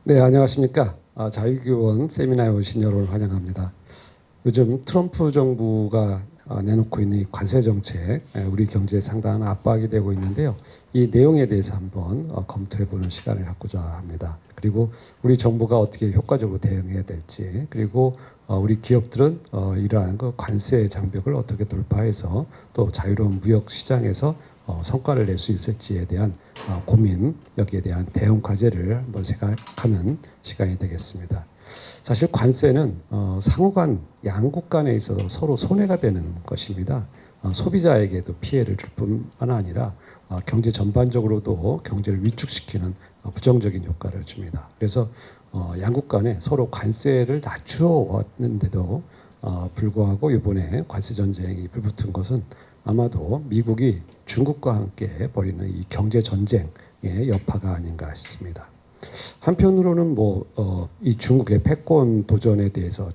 네, 안녕하십니까. 자유교원 세미나에 오신 여러분을 환영합니다. 요즘 트럼프 정부가 내놓고 있는 이 관세 정책, 우리 경제에 상당한 압박이 되고 있는데요. 이 내용에 대해서 한번 검토해보는 시간을 갖고자 합니다. 그리고 우리 정부가 어떻게 효과적으로 대응해야 될지, 그리고 우리 기업들은 이러한 그 관세 장벽을 어떻게 돌파해서 또 자유로운 무역 시장에서 성과를 낼 수 있을지에 대한 고민, 여기에 대한 대응 과제를 한번 생각하는 시간이 되겠습니다. 사실 관세는 상호간 양국 간에 있어서 서로 손해가 되는 것입니다. 소비자에게도 피해를 줄 뿐만 아니라 경제 전반적으로도 경제를 위축시키는 부정적인 효과를 줍니다. 그래서 양국 간에 서로 관세를 낮추어 왔는데도 불구하고 이번에 관세 전쟁이 불붙은 것은 아마도 미국이 중국과 함께 벌이는 이 경제 전쟁의 여파가 아닌가 싶습니다. 한편으로는 이 중국의 패권 도전에 대해서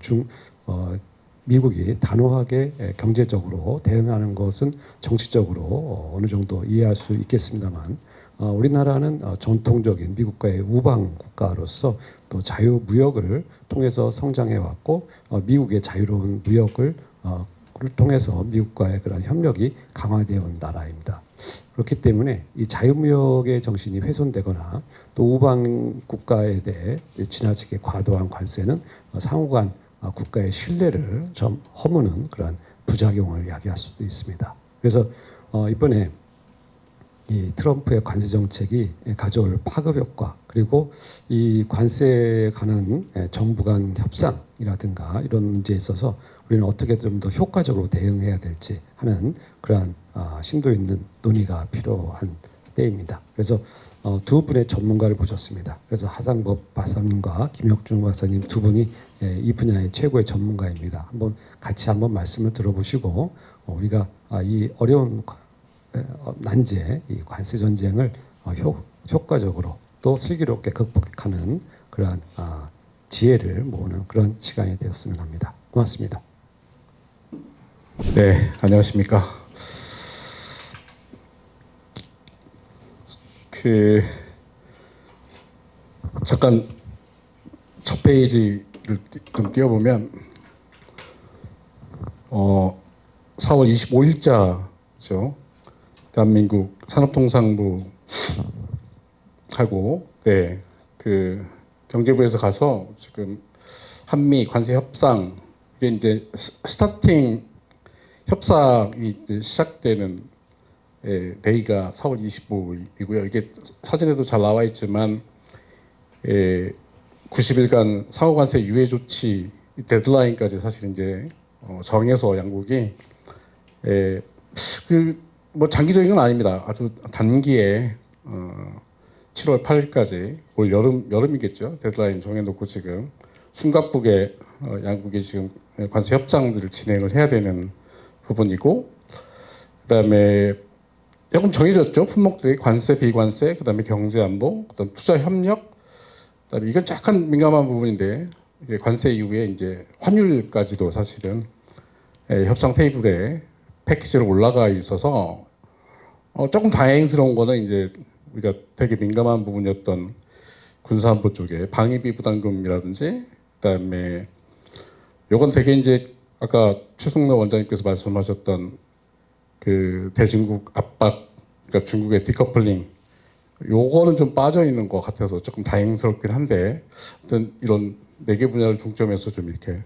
미국이 단호하게 경제적으로 대응하는 것은 정치적으로 어느 정도 이해할 수 있겠습니다만, 우리나라는 전통적인 미국과의 우방 국가로서 또 자유무역을 통해서 성장해 왔고, 미국의 자유로운 무역을 통해서 미국과의 그런 협력이 강화되어 온 나라입니다. 그렇기 때문에 이 자유무역의 정신이 훼손되거나 또 우방 국가에 대해 지나치게 과도한 관세는 상호간 국가의 신뢰를 좀 허무는 그런 부작용을 야기할 수도 있습니다. 그래서 이번에 이 트럼프의 관세 정책이 가져올 파급 효과, 그리고 이 관세에 관한 정부 간 협상이라든가 이런 문제에 있어서 우리는 어떻게 좀 더 효과적으로 대응해야 될지 하는 그러한 심도 있는 논의가 필요한 때입니다. 그래서 두 분의 전문가를 모셨습니다. 그래서 하상법 박사님과 김혁중 박사님 두 분이 이 분야의 최고의 전문가입니다. 같이 한번 말씀을 들어보시고 우리가 이 어려운 난제, 이 관세 전쟁을 효과적으로 또 슬기롭게 극복하는 그러한 지혜를 모으는 그런 시간이 되었으면 합니다. 고맙습니다. 네, 안녕하십니까. 잠깐 첫 페이지를 좀 띄워보면 4월 25일자죠. 대한민국 산업통상부 하고 경제부에서 가서 지금 한미 관세 협상, 이게 이제 스타팅 협상이 시작되는 데이가 4월 25일이고요. 이게 사진에도 잘 나와 있지만 90일간 상호관세 유예 조치 데드라인까지 사실 이제 정해서 양국이 장기적인 건 아닙니다. 아주 단기에 7월 8일까지 올 여름이겠죠. 데드라인 정해놓고 지금 숨가쁘게 양국이 지금 관세 협상들을 진행을 해야 되는 부분이고, 그다음에 조금 정해졌죠. 품목들이 관세, 비관세, 그다음에 경제 안보, 그다음 투자 협력, 그다음에 이건 약간 민감한 부분인데 관세 이후에 이제 환율까지도 사실은 협상 테이블에 패키지로 올라가 있어서 조금 다행스러운 거는 이제 우리가 되게 민감한 부분이었던 군사안보 쪽에 방위비 부담금이라든지, 그다음에 요건 되게 이제 아까 최승래 원장님께서 말씀하셨던 그 대중국 압박, 그러니까 중국의 디커플링, 요거는 좀 빠져 있는 것 같아서 조금 다행스럽긴 한데, 어떤 이런 네 개 분야를 중점해서 좀 이렇게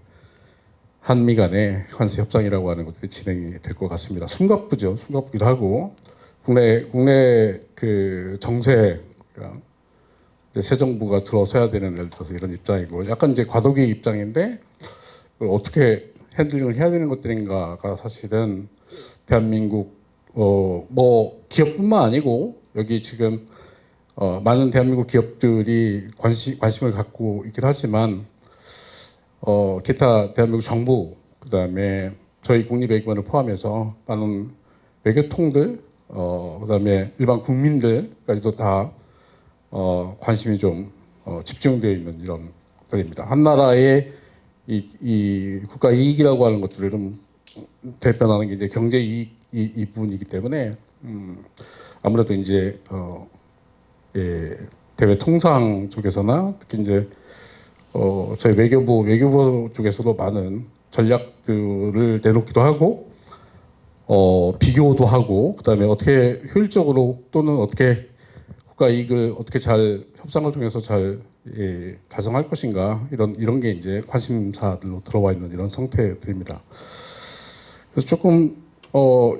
한미 간의 관세 협상이라고 하는 것들이 진행이 될 것 같습니다. 숨가쁘죠. 숨가쁘기도 하고, 국내 그 정세, 그러니까 새 정부가 들어서야 되는, 예를 들어서 이런 입장이고, 약간 이제 과도기 입장인데 그걸 어떻게 핸들링을 해야 되는 것들인가가 사실은 대한민국 기업뿐만 아니고 여기 지금 많은 대한민국 기업들이 관심을 갖고 있긴 하지만 기타 대한민국 정부, 그다음에 저희 국립외교관을 포함해서 많은 외교통들, 그다음에 일반 국민들까지도 다 관심이 좀 집중되어 있는 이런 것들입니다. 한 나라의 이 국가 이익이라고 하는 것들을 좀 대변하는 게 이제 경제 이익 이 부분이기 때문에 아무래도 이제 대외 통상 쪽에서나 특히 이제 저희 외교부 쪽에서도 많은 전략들을 내놓기도 하고 비교도 하고 그다음에 어떻게 효율적으로 또는 어떻게 국가 이익을 어떻게 잘 협상을 통해서 잘 달성할 것인가 이런 게 이제 관심사들로 들어와 있는 이런 상태들입니다. 그래서 조금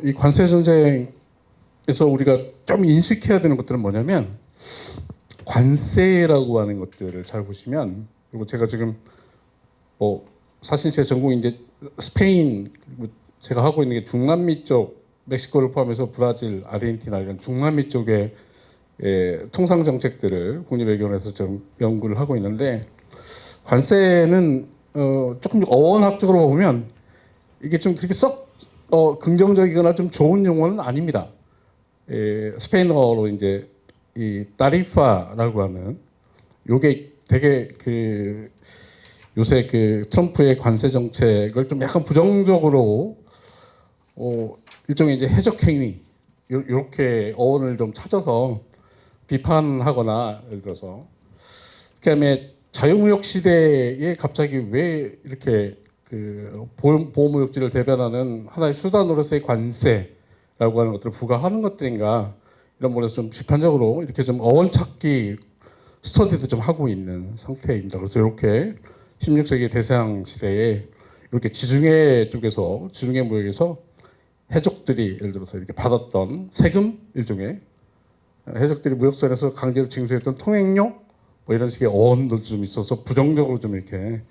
이 관세 전쟁에서 우리가 좀 인식해야 되는 것들은 뭐냐면 관세라고 하는 것들을 잘 보시면 그리고 제가 지금 사실 제 전공이 이제 스페인 그리고 제가 하고 있는 게 중남미 쪽 멕시코를 포함해서 브라질, 아르헨티나 이런 중남미 쪽의 통상 정책들을 국립외교원에서 좀 연구를 하고 있는데 관세는 조금 어원학적으로 보면 이게 좀 그렇게 썩 긍정적이거나 좀 좋은 용어는 아닙니다. 스페인어로 이제 이 타리파라고 하는 요게 되게 그 요새 그 트럼프의 관세 정책을 좀 약간 부정적으로 일종의 이제 해적 행위 이렇게 어원을 좀 찾아서 비판하거나 예를 들어서 그다음에 자유무역 시대에 갑자기 왜 이렇게 그 보호무역지를 대변하는 하나의 수단으로서의 관세라고 하는 것들을 부과하는 것들인가 이런 부분에서 좀 비판적으로 이렇게 좀 어원 찾기 스터디도 좀 하고 있는 상태입니다. 그래서 이렇게 16세기 대서양 시대에 이렇게 지중해 쪽에서 지중해 무역에서 해적들이 예를 들어서 이렇게 받았던 세금 일종의 해적들이 무역선에서 강제로 징수했던 통행료 뭐 이런 식의 어원도 좀 있어서 부정적으로 좀 이렇게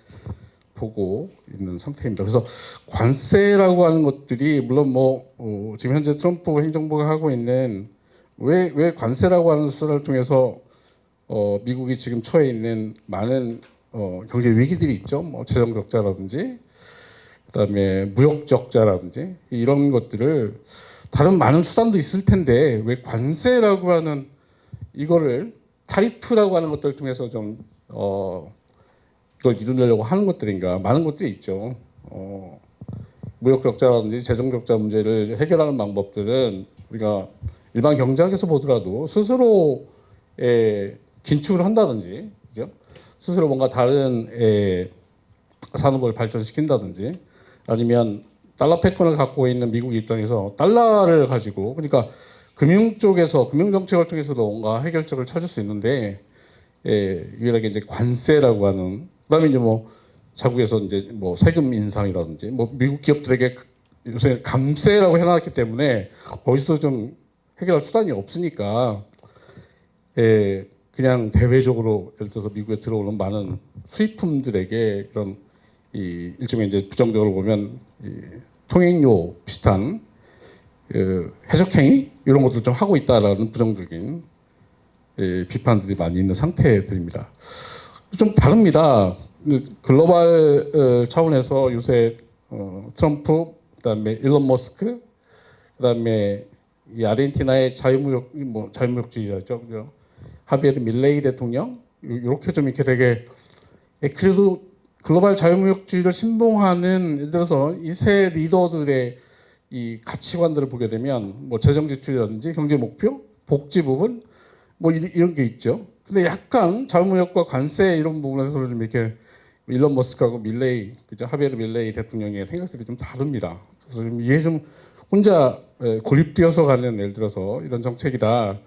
보고 있는 상태입니다. 그래서 관세라고 하는 것들이 물론 지금 현재 트럼프 행정부가 하고 있는 왜 관세라고 하는 수단을 통해서 미국이 지금 처해 있는 많은 경제 위기들이 있죠. 뭐 재정 적자라든지 그다음에 무역 적자라든지 이런 것들을 다른 많은 수단도 있을 텐데 왜 관세라고 하는 이거를 타리프라고 하는 것들을 통해서 좀 이걸 이루려고 하는 것들인가 많은 것들이 있죠. 무역 적자라든지 재정 적자 문제를 해결하는 방법들은 우리가 일반 경제학에서 보더라도 스스로 긴축을 한다든지, 그죠? 스스로 뭔가 다른 산업을 발전시킨다든지, 아니면 달러 패권을 갖고 있는 미국 입장에서 달러를 가지고, 그러니까 금융 쪽에서 금융 정책을 통해서도 뭔가 해결책을 찾을 수 있는데, 유일하게 이제 관세라고 하는, 그다음에 이제 뭐 자국에서 이제 뭐 세금 인상이라든지, 뭐 미국 기업들에게 요새 감세라고 해놨기 때문에 거기서 좀 해결할 수단이 없으니까. 그냥 대외적으로 예를 들어서 미국에 들어오는 많은 수입품들에게 이런 일종의 이제 부정적으로 보면 통행료 비슷한 해적행위 이런 것들 좀 하고 있다라는 부정적인 비판들이 많이 있는 상태들입니다. 좀 다릅니다. 글로벌 차원에서 요새 트럼프 그다음에 일론 머스크 그다음에 이 아르헨티나의 자유무역주의자죠. 하비에르 밀레이 대통령 이렇게 좀 이렇게 되게 그래도 글로벌 자유무역주의를 신봉하는 예를 들어서 이 새 리더들의 이 가치관들을 보게 되면 뭐 재정 지출이라든지 경제 목표, 복지 부분 뭐 이런 게 있죠. 근데 약간 자유무역과 관세 이런 부분에서 좀 이렇게 일론 머스크하고 밀레이 그죠 하비에르 밀레이 대통령의 생각들이 좀 다릅니다. 그래서 좀 이게 좀 혼자 고립되어서 가는 예를 들어서 이런 정책이다.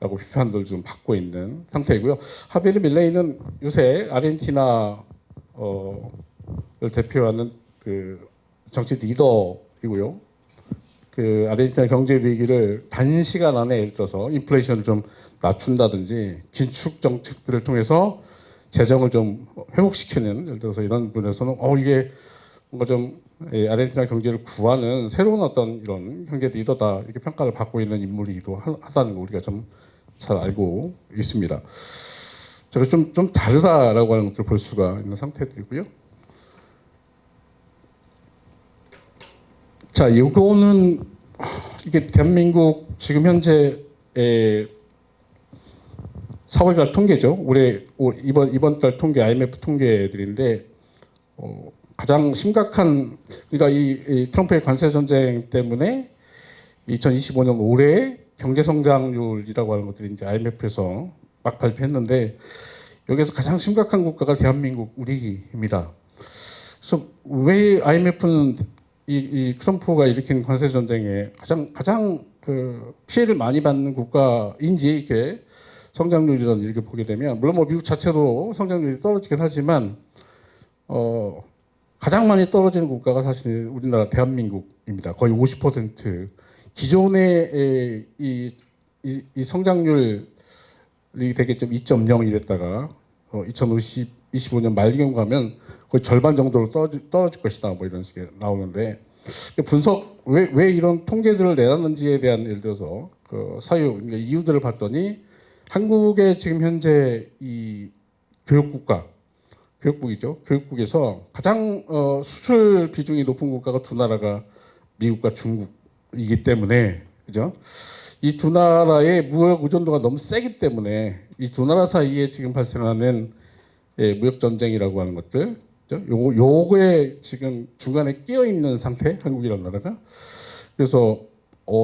라고 비판들 좀 받고 있는 상태이고요. 하비에르 밀레이는 요새 아르헨티나를 대표하는 그 정치 리더이고요. 그 아르헨티나 경제 위기를 단시간 안에 예를 들어서 인플레이션을 좀 낮춘다든지 긴축 정책들을 통해서 재정을 좀 회복시키는 예를 들어서 이런 분에서는 이게 뭔가 좀 아르헨티나 경제를 구하는 새로운 어떤 이런 경제 리더다 이렇게 평가를 받고 있는 인물이기도 하다는 거 우리가 좀 잘 알고 있습니다. 제가 좀 다르다라고 하는 것들을 볼 수가 있는 상태들이고요. 자, 이거는 이게 대한민국 지금 현재 4월달 통계죠. 이번 달 통계 IMF 통계들인데 가장 심각한 그러니까 이 트럼프의 관세 전쟁 때문에 2025년 올해 경제 성장률이라고 하는 것들이 이제 IMF에서 막 발표했는데 여기서 가장 심각한 국가가 대한민국 우리입니다. 그래서 왜 IMF는 이 트럼프가 일으킨 관세 전쟁에 가장 그 피해를 많이 받는 국가인지 이렇게 성장률이란 이렇게 보게 되면 물론 뭐 미국 자체도 성장률이 떨어지긴 하지만 가장 많이 떨어지는 국가가 사실 우리나라 대한민국입니다. 거의 50%. 기존의 이 성장률이 되게 좀 2.0 이랬다가 2025년 말경 가면 거의 절반 정도로 떨어질 것이다. 뭐 이런 식의 나오는데 분석 왜 이런 통계들을 내놨는지에 대한 예를 들어서 그 사유 그러니까 이유들을 봤더니 한국의 지금 현재 이 교육국이죠. 교육국에서 가장 수출 비중이 높은 국가가 두 나라가 미국과 중국이기 때문에 그죠? 이 두 나라의 무역 의존도가 너무 세기 때문에 이 두 나라 사이에 지금 발생하는 무역 전쟁이라고 하는 것들, 그죠? 요거에 지금 중간에 끼어 있는 상태, 한국이라는 나라가. 그래서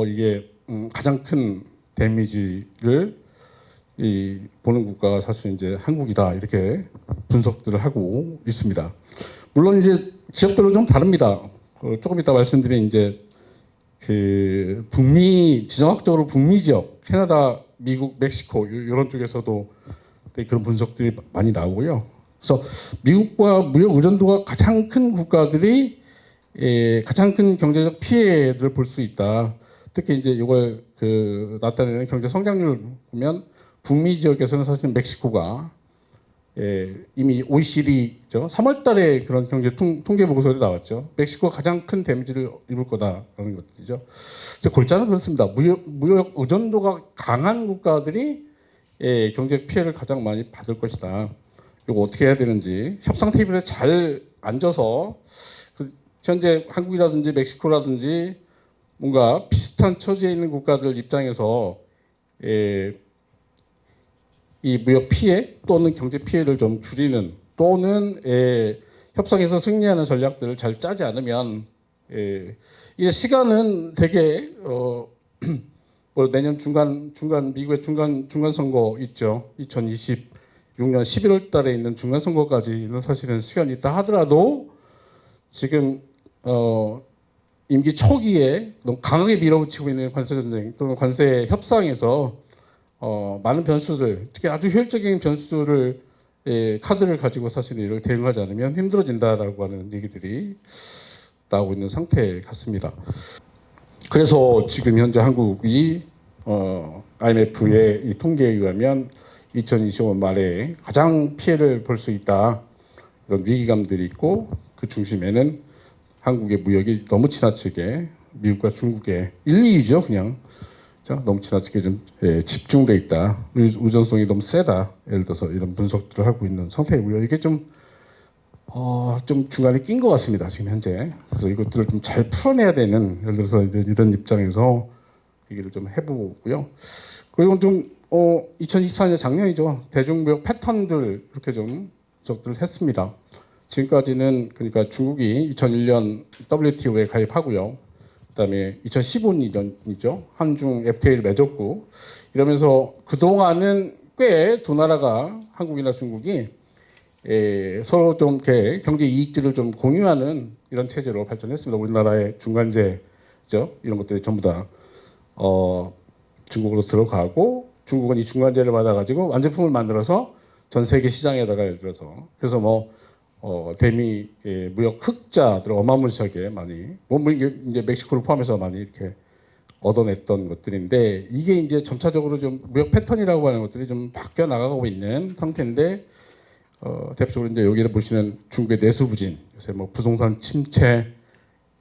이게 가장 큰 데미지를 보는 국가가 사실 이제 한국이다 이렇게 분석들을 하고 있습니다. 물론 이제 지역별로 좀 다릅니다. 조금 이따 말씀드린 이제 그 지정학적으로 북미 지역, 캐나다, 미국, 멕시코 이런 쪽에서도 그런 분석들이 많이 나오고요. 그래서 미국과 무역 의존도가 가장 큰 국가들이 가장 큰 경제적 피해를 볼 수 있다. 특히 이제 이걸 그 나타내는 경제 성장률 보면 북미 지역에서는 사실 멕시코가 이미 OECD죠. 3월달에 그런 경제 통계 보고서가 나왔죠. 멕시코가 가장 큰 데미지를 입을 거다라는 것이죠. 그래서 골자는 그렇습니다. 무역 의존도가 강한 국가들이 경제 피해를 가장 많이 받을 것이다. 이거 어떻게 해야 되는지 협상 테이블에 잘 앉아서 현재 한국이라든지 멕시코라든지 뭔가 비슷한 처지에 있는 국가들 입장에서 이 무역 피해 또는 경제 피해를 좀 줄이는 또는 협상에서 승리하는 전략들을 잘 짜지 않으면 이게 시간은 되게 뭐 내년 중간 미국의 중간 선거 있죠. 2026년 11월 달에 있는 중간 선거까지는 사실은 시간이 있다 하더라도 지금 임기 초기에 너무 강하게 밀어붙이고 있는 관세 전쟁 또는 관세 협상에서 많은 변수들, 특히 아주 효율적인 변수를 카드를 가지고 사실 이를 대응하지 않으면 힘들어진다라고 하는 얘기들이 나오고 있는 상태 같습니다. 그래서 지금 현재 한국이 IMF의 이 통계에 의하면 2025년 말에 가장 피해를 볼 수 있다 이런 위기감들이 있고 그 중심에는 한국의 무역이 너무 지나치게 미국과 중국의 1, 2위죠 그냥. 너무 지나치게 좀 집중돼 있다. 의존성이 너무 세다. 예를 들어서 이런 분석들을 하고 있는 상태이고요. 이게 좀 중간에 낀 것 같습니다. 지금 현재. 그래서 이것들을 좀 잘 풀어내야 되는 예를 들어서 이런 입장에서 얘기를 좀 해보고요. 그리고 좀 2024년 작년이죠. 대중무역 패턴들 이렇게 좀 분석들을 했습니다. 지금까지는 그러니까 중국이 2001년 WTO에 가입하고요. 그다음에 2015년이죠. 한중 FTA를 맺었고 이러면서 그동안은 꽤 두 나라가 한국이나 중국이 서로 좀 이렇게 경제 이익들을 좀 공유하는 이런 체제로 발전했습니다. 우리나라의 중간재죠. 이런 것들이 전부 다 중국으로 들어가고 중국은 이 중간재를 받아가지고 완제품을 만들어서 전 세계 시장에다가 예를 들어서 그래서 뭐 대미 무역 흑자들 어마무시하게 많이 이제 멕시코를 포함해서 많이 이렇게 얻어냈던 것들인데 이게 이제 점차적으로 좀 무역 패턴이라고 하는 것들이 좀 바뀌어 나가고 있는 상태인데 대표적으로 이제 여기를 보시는 중국의 내수 부진 요새 뭐 부동산 침체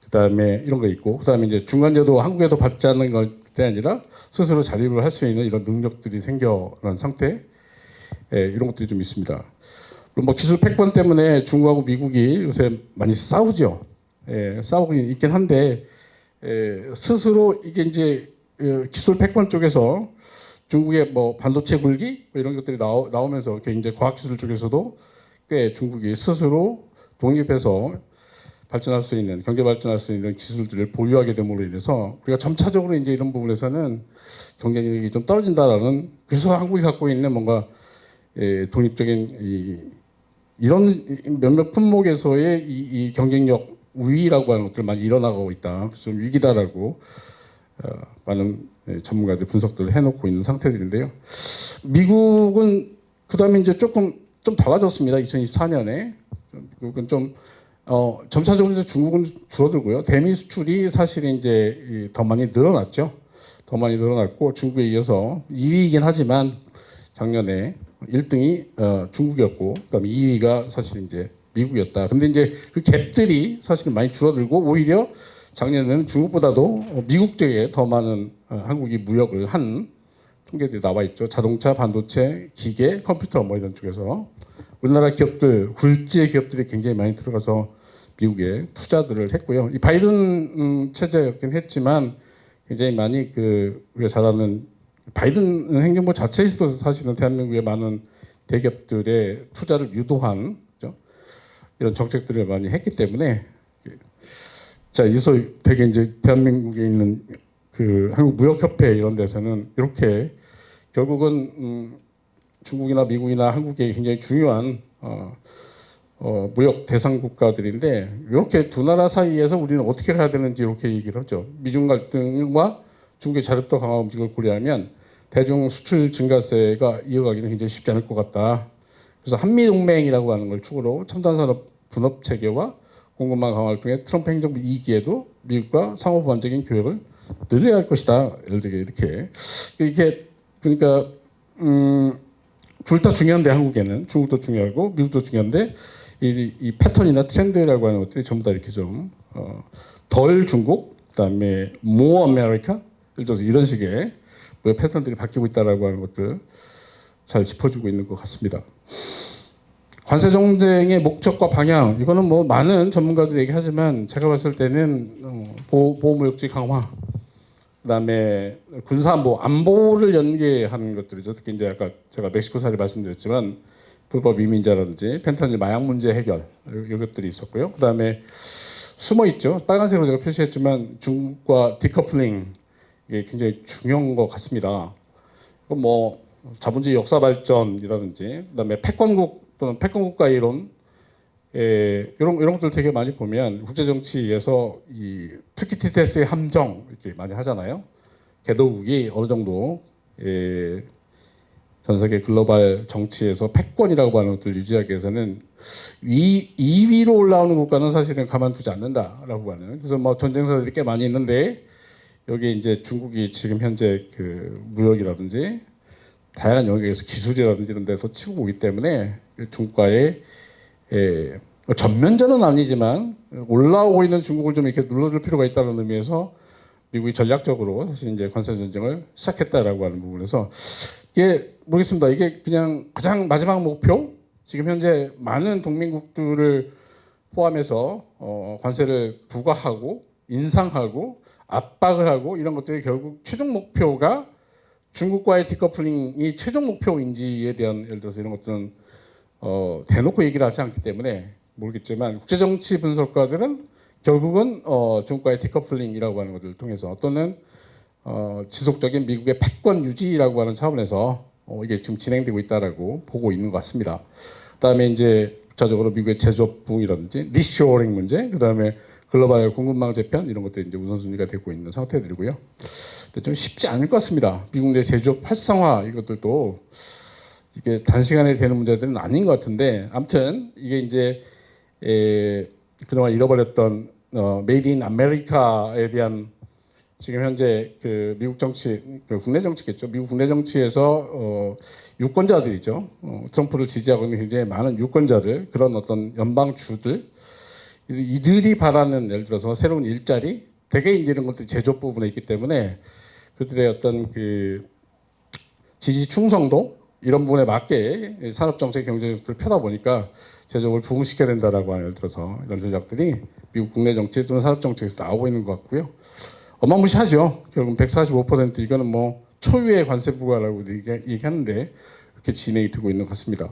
그다음에 이런 거 있고 그다음에 이제 중간재도 한국에도 받지 않는 것이 아니라 스스로 자립을 할 수 있는 이런 능력들이 생겨난 상태 이런 것들이 좀 있습니다. 뭐 기술 패권 때문에 중국하고 미국이 요새 많이 싸우죠. 싸우고 있긴 한데 스스로 이게 이제 기술 패권 쪽에서 중국의 뭐 반도체 굴기 뭐 이런 것들이 나오면서 이제 과학기술 쪽에서도 꽤 중국이 스스로 독립해서 발전할 수 있는 경제 발전할 수 있는 기술들을 보유하게 됨으로 인해서 우리가 점차적으로 이제 이런 부분에서는 경쟁력이 좀 떨어진다라는 그래서 한국이 갖고 있는 뭔가 독립적인 이런 몇몇 품목에서의 이 경쟁력 우위라고 하는 것들 많이 일어나고 있다. 그래서 좀 위기다라고 많은 전문가들 분석들을 해놓고 있는 상태들인데요. 미국은 그다음에 이제 조금 좀 달라졌습니다. 2024년에 미국은 좀 점차적으로 이제 중국은 줄어들고요. 대미 수출이 사실 이제 더 많이 늘어났죠. 더 많이 늘어났고 중국에 이어서 2위이긴 하지만 작년에 1등이 중국이었고 그다음에 2위가 사실 이제 미국이었다. 근데 이제 그 갭들이 사실 많이 줄어들고 오히려 작년에는 중국보다도 미국 쪽에 더 많은 한국이 무역을 한 통계들이 나와 있죠. 자동차, 반도체, 기계, 컴퓨터 뭐 이런 쪽에서 우리나라 기업들, 굴지의 기업들이 굉장히 많이 들어가서 미국에 투자들을 했고요. 이 바이든 체제였긴 했지만 굉장히 많이 우리가 잘 아는 바이든 행정부 자체에서도 사실은 대한민국의 많은 대기업들의 투자를 유도한 그죠? 이런 정책들을 많이 했기 때문에 자, 여기서 되게 이제 대한민국에 있는 한국무역협회 이런 데서는 이렇게 결국은 중국이나 미국이나 한국에 굉장히 중요한 무역 대상 국가들인데 이렇게 두 나라 사이에서 우리는 어떻게 해야 되는지 이렇게 얘기를 하죠. 미중 갈등과 중국의 자립도 강화 움직임을 고려하면 대중 수출 증가세가 이어가기는 굉장히 쉽지 않을 것 같다. 그래서 한미 동맹이라고 하는 걸 축으로 첨단 산업 분업 체계와 공급망 강화를 통해 트럼프 행정부 2기에도 미국과 상호 보완적인 교역을 늘려야 할 것이다. 예를 들게 이렇게 그러니까 둘 다 중요한데 한국에는 중국도 중요하고 미국도 중요한데 이 패턴이나 트렌드라고 하는 것들이 전부 다 이렇게 좀 덜 중국 그다음에 more 아메리카 예를 들어서 이런 식의 패턴들이 바뀌고 있다라고 하는 것들 잘 짚어주고 있는 것 같습니다. 관세 정쟁의 목적과 방향 이거는 뭐 많은 전문가들이 얘기하지만 제가 봤을 때는 보호무역지 강화 그다음에 군사안보 안보를 연계하는 것들이죠. 특히 이제 아까 제가 멕시코 사례 말씀드렸지만 불법 이민자라든지 펜타닐 마약 문제 해결 이것들이 있었고요. 그다음에 숨어 있죠. 빨간색으로 제가 표시했지만 중국과 디커플링 이게 굉장히 중요한 것 같습니다. 뭐 자본주의 역사 발전이라든지 그다음에 패권국 또는 패권국가 이론 이런 것들 되게 많이 보면 국제 정치에서 이 투키티테스의 함정 이렇게 많이 하잖아요. 개도국이 어느 정도 전 세계 글로벌 정치에서 패권이라고 하는 것들을 유지하기 위해서는 2위로 올라오는 국가는 사실은 가만두지 않는다라고 하는. 그래서 뭐 전쟁사들이 꽤 많이 있는데 여기 이제 중국이 지금 현재 무역이라든지 다양한 영역에서 기술이라든지 이런 데서 치고 오기 때문에 중국과의 전면전은 아니지만 올라오고 있는 중국을 좀 이렇게 눌러줄 필요가 있다는 의미에서 미국이 전략적으로 사실 이제 관세 전쟁을 시작했다라고 하는 부분에서 이게 모르겠습니다. 이게 그냥 가장 마지막 목표 지금 현재 많은 동맹국들을 포함해서 관세를 부과하고 인상하고 압박을 하고 이런 것들이 결국 최종 목표가 중국과의 디커플링이 최종 목표인지에 대한 예를 들어서 이런 것들은 대놓고 얘기를 하지 않기 때문에 모르겠지만 국제정치 분석가들은 결국은 중국과의 디커플링이라고 하는 것들을 통해서 또는 지속적인 미국의 패권 유지라고 하는 차원에서 이게 지금 진행되고 있다라고 보고 있는 것 같습니다. 그다음에 이제 구체적으로 미국의 제조업 부흥이라든지 리쇼어링 문제, 그다음에 글로벌 공급망 재편 이런 것들이 이제 우선순위가 되고 있는 상태들이고요. 근데 좀 쉽지 않을 것 같습니다. 미국 내 제조업 활성화 이것들도 이게 단시간에 되는 문제들은 아닌 것 같은데 아무튼 이게 이제 그동안 잃어버렸던 메이드 인 아메리카에 대한 지금 현재 미국 정치, 국내 정치겠죠. 미국 국내 정치에서 유권자들이죠. 트럼프를 지지하고 있는 굉장히 많은 유권자들, 그런 어떤 연방주들, 이들이 바라는 예를 들어서 새로운 일자리, 대개 이제 이런 것들이 제조업 부분에 있기 때문에 그들의 어떤 지지 충성도 이런 부분에 맞게 산업 정책, 경제 정책을 펴다 보니까 제조업을 부흥시켜야 된다라고 하는 예를 들어서 이런 전략들이 미국 국내 정치 또는 산업 정책에서 나오고 있는 것 같고요. 어마무시하죠. 결국 145% 이거는 뭐 초유의 관세 부과라고 얘기하는데 이렇게 진행이 되고 있는 것 같습니다.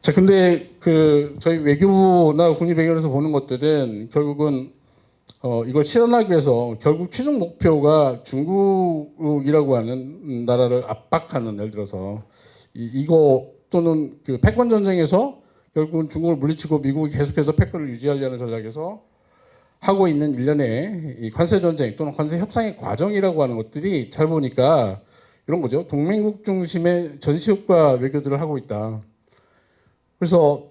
자, 근데 그 저희 외교부나 국립외교에서 보는 것들은 결국은 이걸 실현하기 위해서 결국 최종 목표가 중국이라고 하는 나라를 압박하는, 예를 들어서 이거 또는 그 패권 전쟁에서 결국은 중국을 물리치고 미국이 계속해서 패권을 유지하려는 전략에서 하고 있는 일련의 이 관세 전쟁 또는 관세 협상의 과정이라고 하는 것들이 잘 보니까 이런 거죠. 동맹국 중심의 전시효과 외교들을 하고 있다. 그래서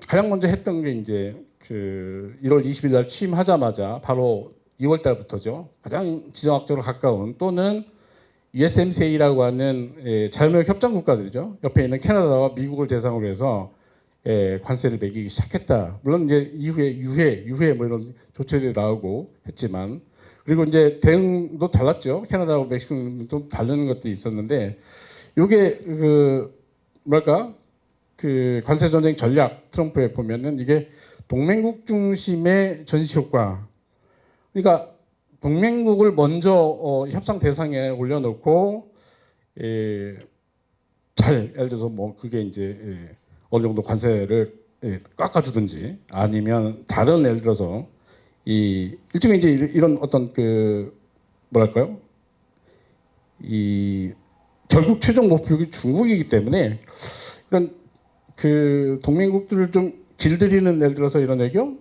가장 먼저 했던 게 이제 그 1월 20일 날 취임하자마자 바로 2월 달부터죠. 가장 지정학적으로 가까운 또는 USMCA라고 하는 자유무역 협정 국가들이죠. 옆에 있는 캐나다와 미국을 대상으로 해서 관세를 매기기 시작했다. 물론 이제 이후에 유해 뭐 이런 조치들이 나오고 했지만, 그리고 이제 대응도 달랐죠. 캐나다하고 멕시코는 좀 다른 것들이 있었는데, 요게 그 뭐랄까 그 관세 전쟁 전략 트럼프에 보면은 이게 동맹국 중심의 전시 효과. 그러니까 동맹국을 먼저 협상 대상에 올려놓고 잘, 예를 들어서 뭐 그게 이제 어느 정도 관세를 깎아주든지, 아니면 다른, 예를 들어서 이 일종의 이제 이런 어떤 그 뭐랄까요, 이 결국 최종 목표가 중국이기 때문에 이런 그 동맹국들을 좀 길들이는, 예를 들어서 이런 외교,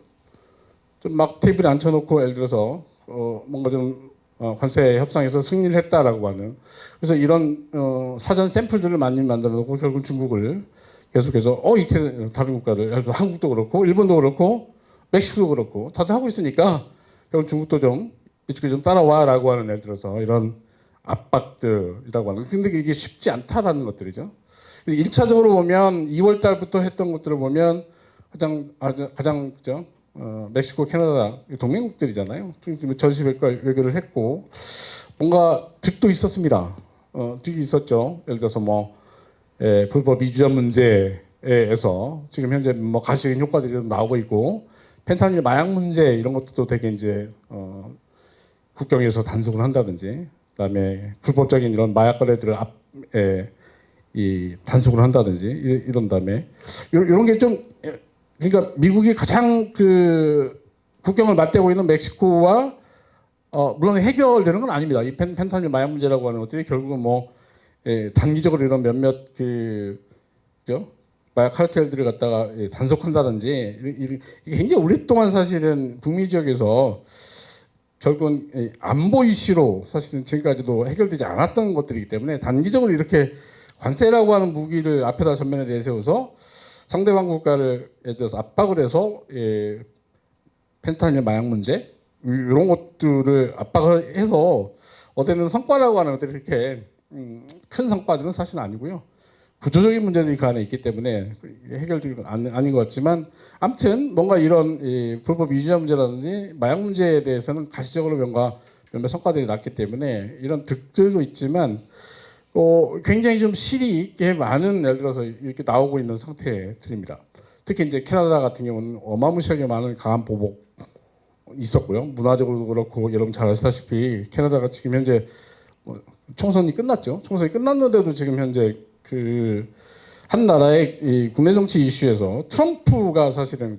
좀 막 테이블에 앉혀놓고 예를 들어서 뭔가 좀 관세 협상에서 승리를 했다라고 하는, 그래서 이런 사전 샘플들을 많이 만들어놓고 결국 중국을 계속해서 이렇게 다른 국가들, 예를 들어 한국도 그렇고 일본도 그렇고 멕시코도 그렇고 다들 하고 있으니까 결국 중국도 좀 이쪽에 좀 따라와라고 하는, 예를 들어서 이런 압박들이라고 하는. 근데 이게 쉽지 않다라는 것들이죠. 1차적으로 보면 2월 달부터 했던 것들을 보면 가장 그죠? 멕시코, 캐나다 동맹국들이잖아요. 전시 외교를 했고 뭔가 득도 있었습니다. 득이 있었죠. 예를 들어서 뭐 불법 이주자 문제에서 지금 현재 뭐 가시적인 효과들이 좀 나오고 있고, 펜타닐 마약 문제 이런 것도 되게 이제 국경에서 단속을 한다든지, 그다음에 불법적인 이런 마약 거래들을 이 단속을 한다든지 이런 다음에 이런 게 좀, 그러니까 미국이 가장 그 국경을 맞대고 있는 멕시코와 물론 해결되는 건 아닙니다. 이 펜타닐 마약 문제라고 하는 것들이 결국은 뭐 단기적으로 이런 몇몇 그죠, 마약 카르텔들을 갖다가 단속한다든지 이게 굉장히 오랫동안 사실은 북미 지역에서 결국은 안보 이슈로 사실은 지금까지도 해결되지 않았던 것들이기 때문에, 단기적으로 이렇게 관세라고 하는 무기를 앞에다 전면에 내세워서 상대방 국가를 예를 들어서 압박을 해서 펜타닐 마약 문제 이런 것들을 압박을 해서 얻는 성과라고 하는 것들이 이렇게 큰 성과들은 사실 아니고요. 구조적인 문제들이 그 안에 있기 때문에 해결되는 건 아닌 것 같지만, 아무튼 뭔가 이런 불법 이주자 문제라든지 마약 문제에 대해서는 가시적으로 몇몇 성과들이 났기 때문에 이런 득들도 있지만 굉장히 좀 실이 있게 많은, 예를 들어서 이렇게 나오고 있는 상태들입니다. 특히 이제 캐나다 같은 경우는 어마무시하게 많은 강한 보복 있었고요. 문화적으로도 그렇고, 여러분 잘 아시다시피 캐나다가 지금 현재 총선이 끝났죠. 총선이 끝났는데도 지금 현재 그 한 나라의 이 국내 정치 이슈에서 트럼프가 사실은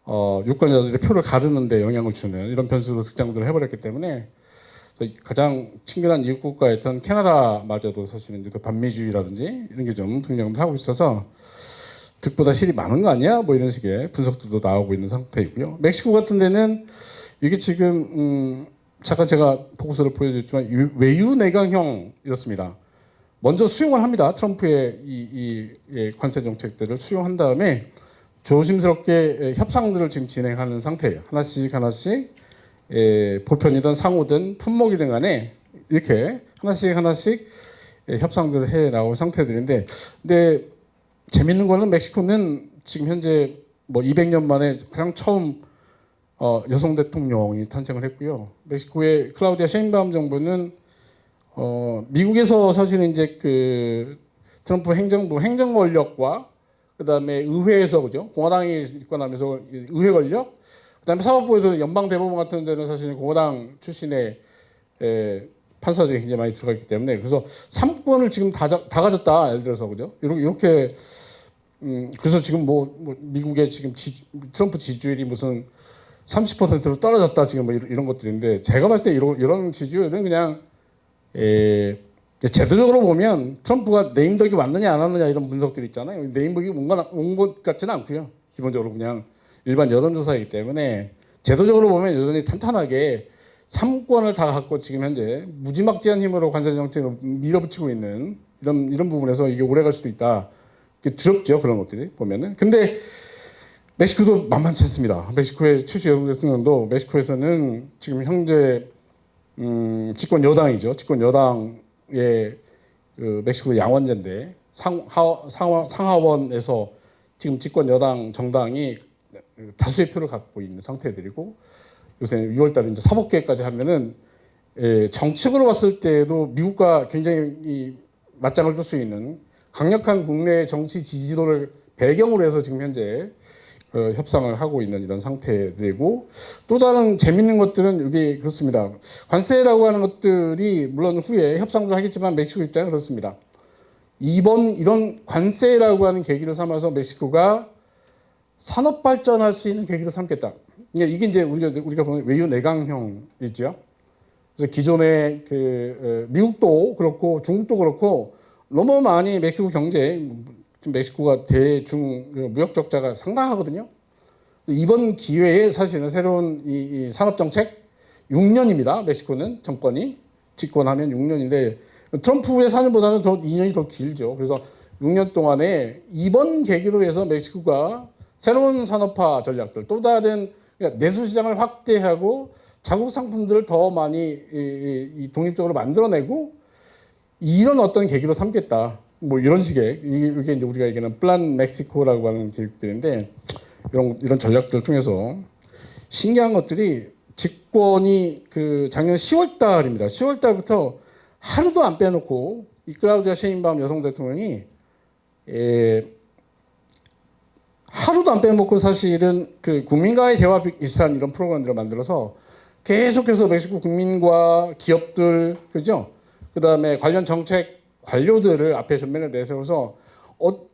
유권자들의 표를 가르는데 영향을 주는 이런 변수로 득장들을 해버렸기 때문에 가장 친근한 이웃 국가였던 캐나다마저도 사실은 이제 반미주의라든지 이런 게 좀 등장을 하고 있어서 득보다 실이 많은 거 아니야? 뭐 이런 식의 분석들도 나오고 있는 상태이고요. 멕시코 같은 데는 이게 지금 잠깐 제가 보고서를 보여줬지만 외유 내강형 이렇습니다. 먼저 수용을 합니다. 트럼프의 이 관세 정책들을 수용한 다음에 조심스럽게 협상들을 지금 진행하는 상태예요. 하나씩 보편이든 상호든 품목이든 간에 이렇게 하나씩 협상들을 해 나올 상태들인데, 근데 재밌는 거는 멕시코는 지금 현재 뭐 200년 만에 가장 처음 여성 대통령이 탄생을 했고요. 멕시코의 클라우디아 셰인바움 정부는 미국에서 사실은 이제 그 트럼프 행정부 행정 권력과 그다음에 의회에서 그죠, 공화당이 집권하면서 의회 권력, 그다음에 사법부에서 연방 대법원 같은 데는 사실은 공화당 출신의 판사들이 굉장히 많이 들어가 있기 때문에, 그래서 3권을 지금 다 가졌다, 예를 들어서 그죠, 이렇게 그래서 지금 뭐 미국의 지금 트럼프 지지율이 무슨 30%로 떨어졌다 지금 뭐 이런 것들인데 제가 봤을 때 이런 지지율은 그냥 제도적으로 보면 트럼프가 네임덕이 왔느냐 안 왔느냐 이런 분석들이 있잖아요. 네임덕이 온 것 같지는 않고요. 기본적으로 그냥 일반 여론조사이기 때문에 제도적으로 보면 여전히 탄탄하게 3권을 다 갖고 지금 현재 무지막지한 힘으로 관세 정책을 밀어붙이고 있는 이런 부분에서 이게 오래 갈 수도 있다. 두렵죠 그런 것들이 보면은. 근데 멕시코도 만만치 않습니다. 멕시코의 최초 여성 대통령도 멕시코에서는 지금 현재 집권 여당이죠. 집권 여당의 그 멕시코 양원제인데 상하원에서 지금 집권 여당 정당이 다수의 표를 갖고 있는 상태들이고 요새 6월달에 이제 사법개혁까지 하면은 정책으로 봤을 때도 미국과 굉장히 맞짱을 뜰 수 있는 강력한 국내 정치 지지도를 배경으로 해서 지금 현재 협상을 하고 있는 이런 상태들이고 또 다른 재밌는 것들은 여기 그렇습니다. 관세라고 하는 것들이 물론 후에 협상도 하겠지만 멕시코 입장은 그렇습니다. 이번 이런 관세라고 하는 계기를 삼아서 멕시코가 산업 발전할 수 있는 계기를 삼겠다. 이게 이제 우리가 보는 외유 내강형이죠. 그래서 기존의 미국도 그렇고 중국도 그렇고 너무 많이 멕시코 경제 멕시코가 대중 무역 적자가 상당하거든요. 이번 기회에 사실은 새로운 이 산업 정책 6년입니다. 멕시코는 정권이 집권하면 6년인데 트럼프의 4년보다는 더 2년이 더 길죠. 그래서 6년 동안에 이번 계기로 해서 멕시코가 새로운 산업화 전략들 또 다른 그러니까 내수 시장을 확대하고 자국 상품들을 더 많이 독립적으로 만들어내고 이런 어떤 계기로 삼겠다. 뭐 이런 식의 이게 이제 우리가 얘기하는 플란 멕시코라고 하는 계획들인데 이런 전략들을 통해서 신기한 것들이 집권이 그 작년 10월 달입니다. 10월 달부터 하루도 안 빼놓고 이 클라우디아 셰인바움 여성 대통령이 하루도 안 빼먹고 사실은 그 국민과의 대화 비슷한 이런 프로그램들을 만들어서 계속해서 멕시코 국민과 기업들 그죠? 그다음에 관련 정책 관료들을 앞에 전면에 내세워서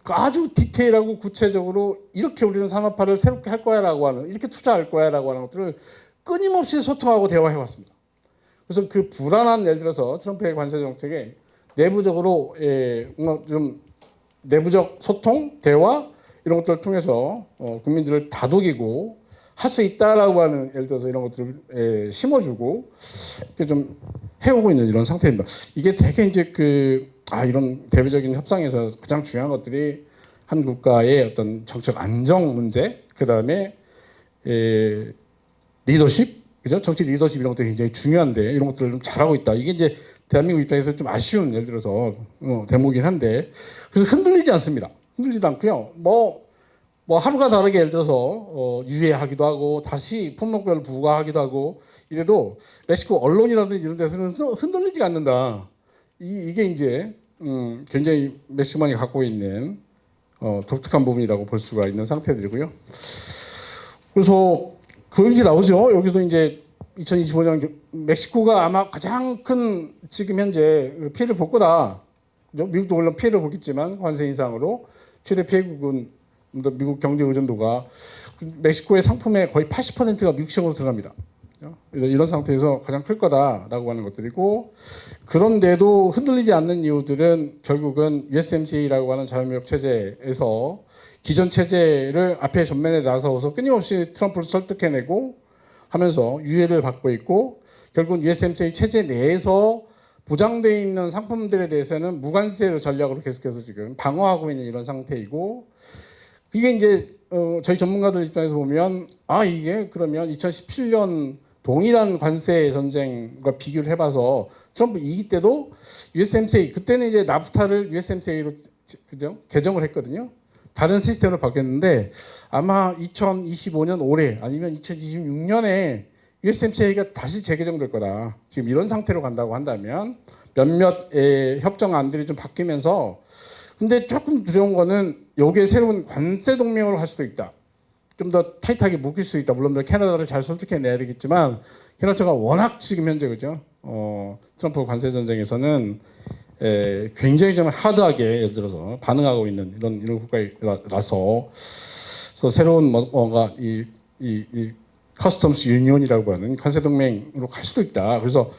아주 디테일하고 구체적으로 이렇게 우리는 산업화를 새롭게 할 거야라고 하는 이렇게 투자할 거야라고 하는 것들을 끊임없이 소통하고 대화해 왔습니다. 그래서 그 불안한 예를 들어서 트럼프의 관세 정책에 내부적으로 좀 내부적 소통, 대화 이런 것들을 통해서 국민들을 다독이고 할 수 있다라고 하는 예를 들어서 이런 것들을 심어주고 이렇게 좀 해오고 있는 이런 상태입니다. 이게 되게 이제 이런 대외적인 협상에서 가장 중요한 것들이 한 국가의 어떤 정책 안정 문제, 그 다음에 리더십, 그죠? 정치 리더십 이런 것들이 굉장히 중요한데 이런 것들을 좀 잘하고 있다. 이게 이제 대한민국 입장에서 좀 아쉬운 예를 들어서 대목이긴 한데 그래서 흔들리지 않습니다. 흔들리지 않고요. 뭐 하루가 다르게 예를 들어서 유예하기도 하고 다시 품목별로 부과하기도 하고 이래도 멕시코 언론이라든지 이런 데서는 흔들리지 않는다. 이게 이제 굉장히 멕시코만이 갖고 있는 독특한 부분이라고 볼 수가 있는 상태들이고요. 그래서 그 얘기 나오죠. 여기서 이제 2025년 멕시코가 아마 가장 큰 지금 현재 피해를 볼 거다. 미국도 물론 피해를 보겠지만 관세 인상으로 최대 피해국은 미국 경제 의존도가 멕시코의 상품의 거의 80%가 미국 시장으로 들어갑니다. 이런 상태에서 가장 클 거다라고 하는 것들이고 그런데도 흔들리지 않는 이유들은 결국은 USMCA라고 하는 자유무역 체제에서 기존 체제를 앞에 전면에 나서서 끊임없이 트럼프를 설득해내고 하면서 유예를 받고 있고 결국은 USMCA 체제 내에서 보장되어 있는 상품들에 대해서는 무관세 전략으로 계속해서 지금 방어하고 있는 이런 상태이고 이게 이제 저희 전문가들 입장에서 보면 이게 그러면 2017년 동일한 관세 전쟁과 비교를 해봐서 트럼프 2기 때도 USMCA 그때는 이제 나프타를 USMCA로 그죠? 개정을 했거든요. 다른 시스템으로 바뀌었는데 아마 2025년 올해 아니면 2026년에 USMCA가 다시 재개정될 거다. 지금 이런 상태로 간다고 한다면 몇몇 협정안들이 좀 바뀌면서 근데 조금 두려운 거는 여기에 새로운 관세 동맹으로 할 수도 있다. 좀 더 타이트하게 묶일 수 있다. 물론 캐나다를 잘 설득해내야 되겠지만 캐나다가 워낙 지금 현재 그죠? 트럼프 관세 전쟁에서는 굉장히 좀 하드하게 예를 들어서 반응하고 있는 이런 국가라서 그래서 새로운 뭔가 이 커스텀스 유니온이라고 하는 관세 동맹으로 갈 수도 있다. 그래서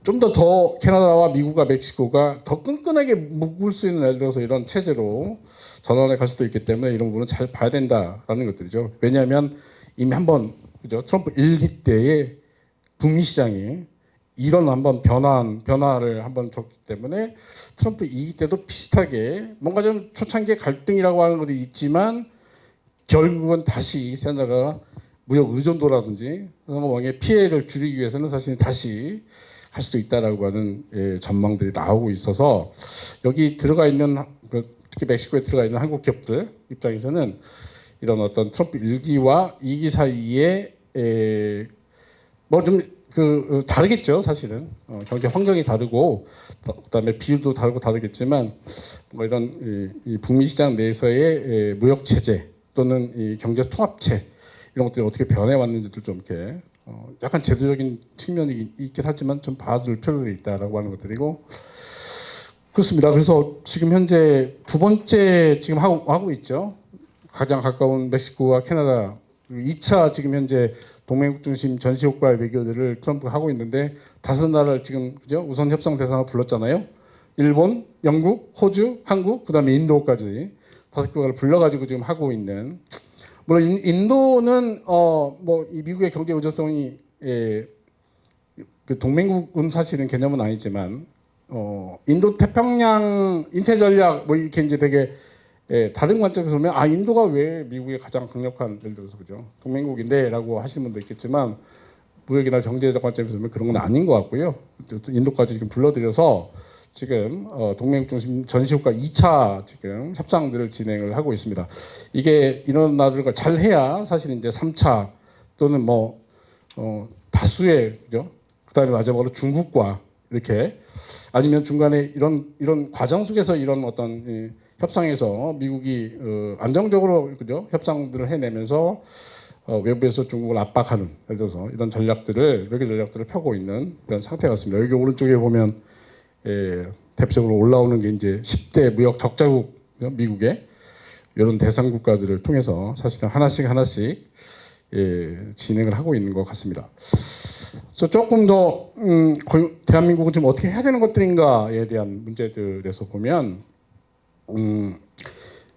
좀 더 캐나다와 미국과 멕시코가 더 끈끈하게 묶을 수 있는 예를 들어서 이런 체제로 전환해 갈 수도 있기 때문에 이런 부분은 잘 봐야 된다라는 것들이죠. 왜냐하면 이미 한번 그죠 트럼프 1기 때의 북미 시장이 이런 한번 변화를 한번 줬기 때문에 트럼프 2기 때도 비슷하게 뭔가 좀 초창기에 갈등이라고 하는 것도 있지만 결국은 다시 캐나다가 무역 의존도라든지 상호방의 피해를 줄이기 위해서는 사실 다시 할 수도 있다라고 하는 전망들이 나오고 있어서 여기 들어가 있는 특히 멕시코에 들어가 있는 한국 기업들 입장에서는 이런 어떤 트럼프 1기와 2기 사이에 뭐 좀 다르겠죠 사실은 경제 환경이 다르고 그다음에 비율도 다르겠지만 뭐 이런 이 북미 시장 내에서의 무역 체제 또는 이 경제 통합체 이런 것들이 어떻게 변해왔는지도 좀 이렇게 약간 제도적인 측면이 있긴 하지만 좀 봐줄 필요가 있다라고 하는 것들이고 그렇습니다. 그래서 지금 현재 두 번째 지금 하고 있죠. 가장 가까운 멕시코와 캐나다 2차 지금 현재 동맹국 중심 전시 효과의 외교들을 트럼프가 하고 있는데 5나라를 지금 그죠? 우선 협상 대상으로 불렀잖아요. 일본, 영국, 호주, 한국, 그다음에 인도까지 5국가를 불러가지고 지금 하고 있는 물론 인도는 뭐 이 미국의 경제 의존성이 그 동맹국은 사실은 개념은 아니지만 인도 태평양 인태 전략 뭐 이렇게 이제 되게 다른 관점에서 보면 인도가 왜 미국의 가장 강력한 예를 들어서 그죠 동맹국인데라고 하시는 분도 있겠지만 무역이나 경제적 관점에서 보면 그런 건 아닌 것 같고요. 또 인도까지 지금 불러들여서 지금 동맹국 중심 전시효과 2차 지금 협상들을 진행을 하고 있습니다. 이게 이런 나라들과 잘 해야 사실 이제 3차 또는 뭐 다수의 그죠 그다음에 마지막으로 중국과 이렇게 아니면 중간에 이런 과정 속에서 이런 어떤 협상에서 미국이 안정적으로 그죠 협상들을 해내면서 외부에서 중국을 압박하는 예를 들어서 이런 외교 전략들을 펴고 있는 그런 상태 같습니다. 여기 오른쪽에 보면 대표적으로 올라오는 게 이제 10대 무역 적자국 미국의 이런 대상 국가들을 통해서 사실은 하나씩 진행을 하고 있는 것 같습니다. 그래서 조금 더 대한민국은 지금 어떻게 해야 되는 것들인가에 대한 문제들에서 보면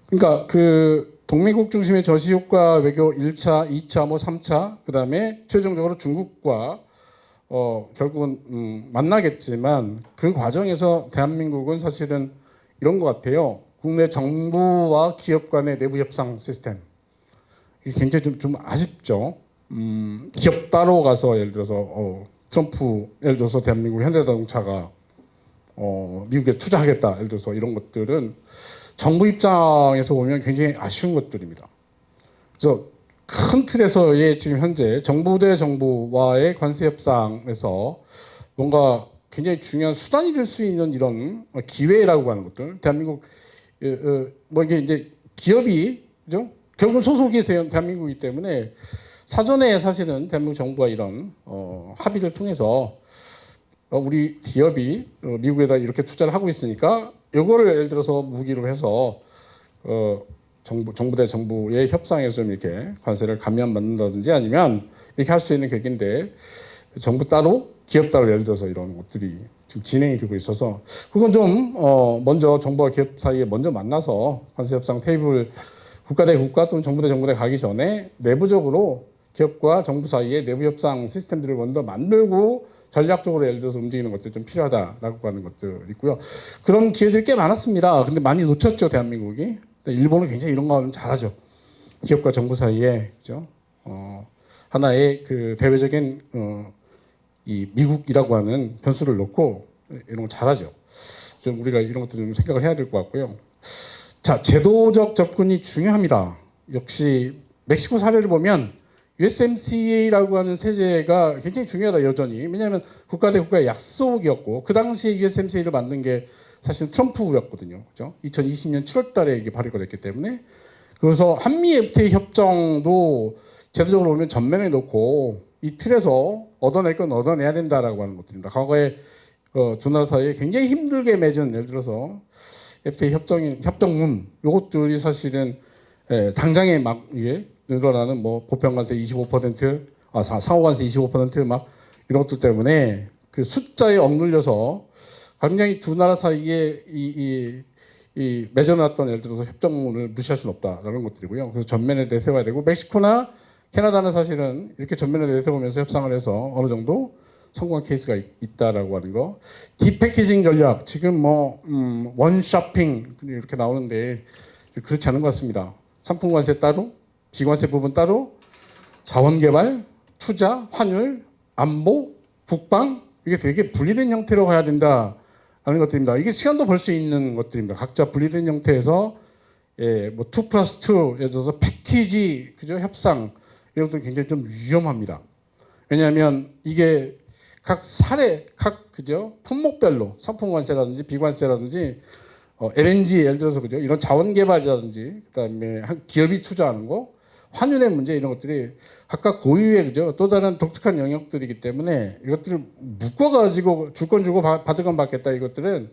그러니까 그 동맹국 중심의 저시 효과 외교 1차, 2차, 뭐 3차 그다음에 최종적으로 중국과 결국은 만나겠지만 그 과정에서 대한민국은 사실은 이런 것 같아요. 국내 정부와 기업 간의 내부 협상 시스템 이게 굉장히 좀 아쉽죠. 기업 따로 가서 예를 들어서 트럼프 예를 들어서 대한민국 현대자동차가 미국에 투자하겠다 예를 들어서 이런 것들은 정부 입장에서 보면 굉장히 아쉬운 것들입니다. 그래서 큰 틀에서의 지금 현재 정부 대 정부와의 관세 협상에서 뭔가 굉장히 중요한 수단이 될 수 있는 이런 기회라고 하는 것들 대한민국 뭐 이게 이제 기업이 그죠? 결국은 소속이 대한민국이기 때문에 사전에 사실은 대한민국 정부가 이런 합의를 통해서 우리 기업이 미국에다 이렇게 투자를 하고 있으니까 이거를 예를 들어서 무기로 해서 정부 대 정부의 협상에서 좀 이렇게 관세를 감면받는다든지 아니면 이렇게 할 수 있는 계기인데 정부 따로 기업 따로 예를 들어서 이런 것들이 지금 진행이 되고 있어서 그건 좀 먼저 정부와 기업 사이에 먼저 만나서 관세 협상 테이블 국가 대 국가 또는 정부 대 정부 대 가기 전에 내부적으로 기업과 정부 사이에 내부 협상 시스템들을 먼저 만들고 전략적으로 예를 들어서 움직이는 것들이 좀 필요하다라고 하는 것들 있고요. 그런 기회들이 꽤 많았습니다. 근데 많이 놓쳤죠 대한민국이. 일본은 굉장히 이런 거는 잘하죠. 기업과 정부 사이에 그죠? 하나의 그 대외적인 이 미국이라고 하는 변수를 놓고 이런 거 잘하죠. 좀 우리가 이런 것도 좀 생각을 해야 될 것 같고요. 자, 제도적 접근이 중요합니다. 역시 멕시코 사례를 보면 USMCA라고 하는 세제가 굉장히 중요하다 여전히. 왜냐하면 국가 대 국가의 약속이었고 그 당시에 USMCA를 만든 게 사실 트럼프였거든요. 그죠? 2020년 7월달에 이게 발의가 됐기 때문에 그래서 한미 FTA 협정도 제도적으로 보면 전면에 놓고 이 틀에서 얻어낼 건 얻어내야 된다라고 하는 것들입니다. 과거에 두 나라 사이에 굉장히 힘들게 맺은 예를 들어서 FTA 협정문 요것들이 사실은 당장에 막 이게 늘어나는 뭐 보편관세 25%, 상호관세 25%막 이런 것들 때문에 그 숫자에 억눌려서 굉장히 두 나라 사이에 이 맺어놨던 예를 들어서 협정문을 무시할 수는 없다라는 것들이고요. 그래서 전면에 내세워야 되고 멕시코나 캐나다는 사실은 이렇게 전면에 내세우면서 협상을 해서 어느 정도 성공한 케이스가 있다라고 하는 거. 디패키징 전략 지금 뭐 원쇼핑 이렇게 나오는데 그렇지 않은 것 같습니다. 상품 관세 따로, 비관세 부분 따로, 자원개발, 투자, 환율, 안보, 국방 이게 되게 분리된 형태로 가야 된다라는 것들입니다. 이게 시간도 벌 수 있는 것들입니다. 각자 분리된 형태에서 뭐2+2 예를 들어서 패키지 그죠 협상 이런 것들 굉장히 좀 위험합니다. 왜냐하면 이게 각 사례, 각 그죠 품목별로 상품 관세라든지 비관세라든지 LNG 예를 들어서 그죠 이런 자원 개발이라든지 그다음에 기업이 투자하는 거, 환율의 문제 이런 것들이 각각 고유의 그죠 또 다른 독특한 영역들이기 때문에 이것들을 묶어 가지고 줄 건 주고 받을 건 받겠다 이것들은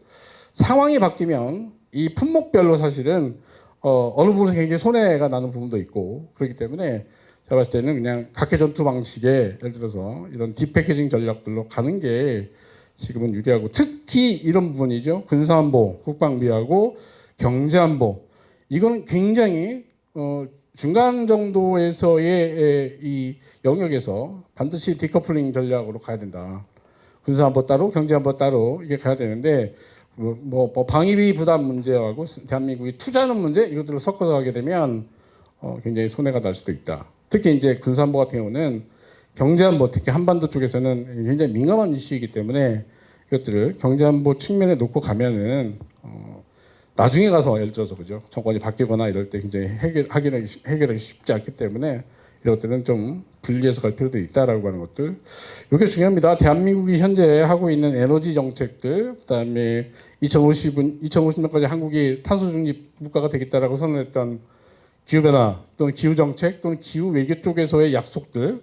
상황이 바뀌면 이 품목별로 사실은 어느 부분에서 굉장히 손해가 나는 부분도 있고 그렇기 때문에 제가 봤을 때는 그냥 각계 전투 방식에 예를 들어서 이런 디패키징 전략들로 가는 게 지금은 유리하고 특히 이런 부분이죠. 군사안보, 국방비하고 경제안보 이거는 굉장히 중간 정도에서의 이 영역에서 반드시 디커플링 전략으로 가야 된다. 군사안보 따로, 경제안보 따로 이게 가야 되는데 뭐 방위비 부담 문제하고 대한민국이 투자하는 문제 이것들을 섞어서 하게 되면 굉장히 손해가 날 수도 있다. 특히 이제 군사안보 같은 경우는 경제안보 특히 한반도 쪽에서는 굉장히 민감한 이슈이기 때문에 이것들을 경제안보 측면에 놓고 가면은 나중에 가서 예를 들어서 그죠 정권이 바뀌거나 이럴 때 굉장히 해결하기 쉽지 않기 때문에 이런 것들은 좀 분리해서 갈 필요도 있다라고 하는 것들 이게 중요합니다. 대한민국이 현재 하고 있는 에너지 정책들 그다음에 2050년까지 한국이 탄소 중립 국가가 되겠다라고 선언했던 기후변화 또는 기후정책 또는 기후외교 쪽에서의 약속들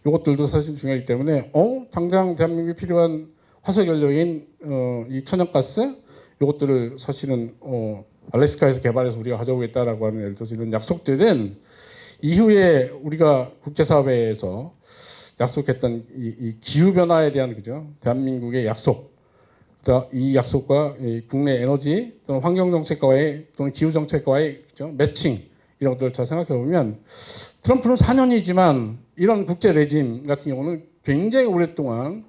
이것들도 사실 중요하기 때문에 당장 대한민국에 필요한 화석연료인 이 천연가스 이것들을 사실은 알래스카에서 개발해서 우리가 가져오겠다라고 하는 예를 들어서 이런 약속들은 이후에 우리가 국제사회에서 약속했던 이 기후변화에 대한 그죠 대한민국의 약속 이 약속과 이 국내 에너지 또는 환경정책과의 또는 기후정책과의 그죠? 매칭 이런 것들을 잘 생각해 보면 트럼프는 4년이지만 이런 국제 레짐 같은 경우는 굉장히 오랫동안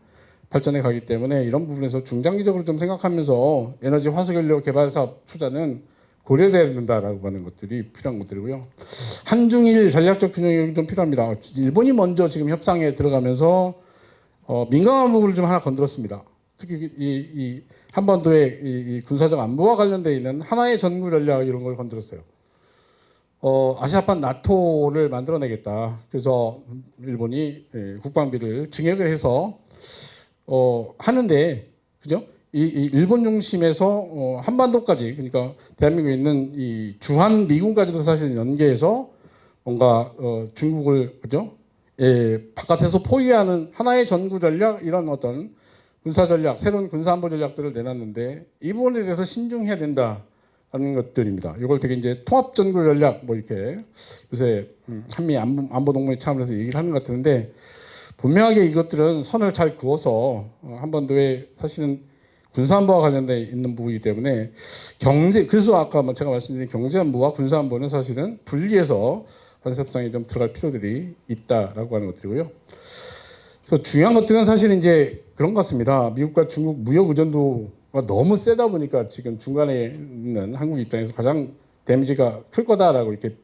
발전해 가기 때문에 이런 부분에서 중장기적으로 좀 생각하면서 에너지 화석연료 개발 사업 투자는 고려돼야 된다라고 하는 것들이 필요한 것들이고요. 한중일 전략적 균형이 좀 필요합니다. 일본이 먼저 지금 협상에 들어가면서 민감한 부분을 좀 하나 건드렸습니다. 특히 이 한반도의 이 군사적 안보와 관련돼 있는 하나의 전구 전략 이런 걸 건드렸어요. 아시아판 나토를 만들어내겠다. 그래서 일본이 국방비를 증액을 해서 하는데 그죠? 이 일본 중심에서 한반도까지 그러니까 대한민국에 있는 이 주한 미군까지도 사실 연계해서 뭔가 중국을 그죠? 바깥에서 포위하는 하나의 전구 전략 이런 어떤 군사 전략 새로운 군사 안보 전략들을 내놨는데 이 부분에 대해서 신중해야 된다. 하는 것들입니다. 이걸 되게 이제 통합 전구 전략 뭐 이렇게 요새 한미 안보 동맹 차원에서 얘기를 하는 것 같은데 분명하게 이것들은 선을 잘 그어서 한반도에 사실은 군사안보와 관련돼 있는 부분이기 때문에 그래서 아까 제가 말씀드린 경제안보와 군사안보는 사실은 분리해서 관세협상에 좀 들어갈 필요들이 있다라고 하는 것들이고요. 그래서 중요한 것들은 사실 이제 그런 것 같습니다. 미국과 중국 무역 의존도가 너무 세다 보니까 지금 중간에 있는 한국 입장에서 가장 데미지가 클 거다라고 이렇게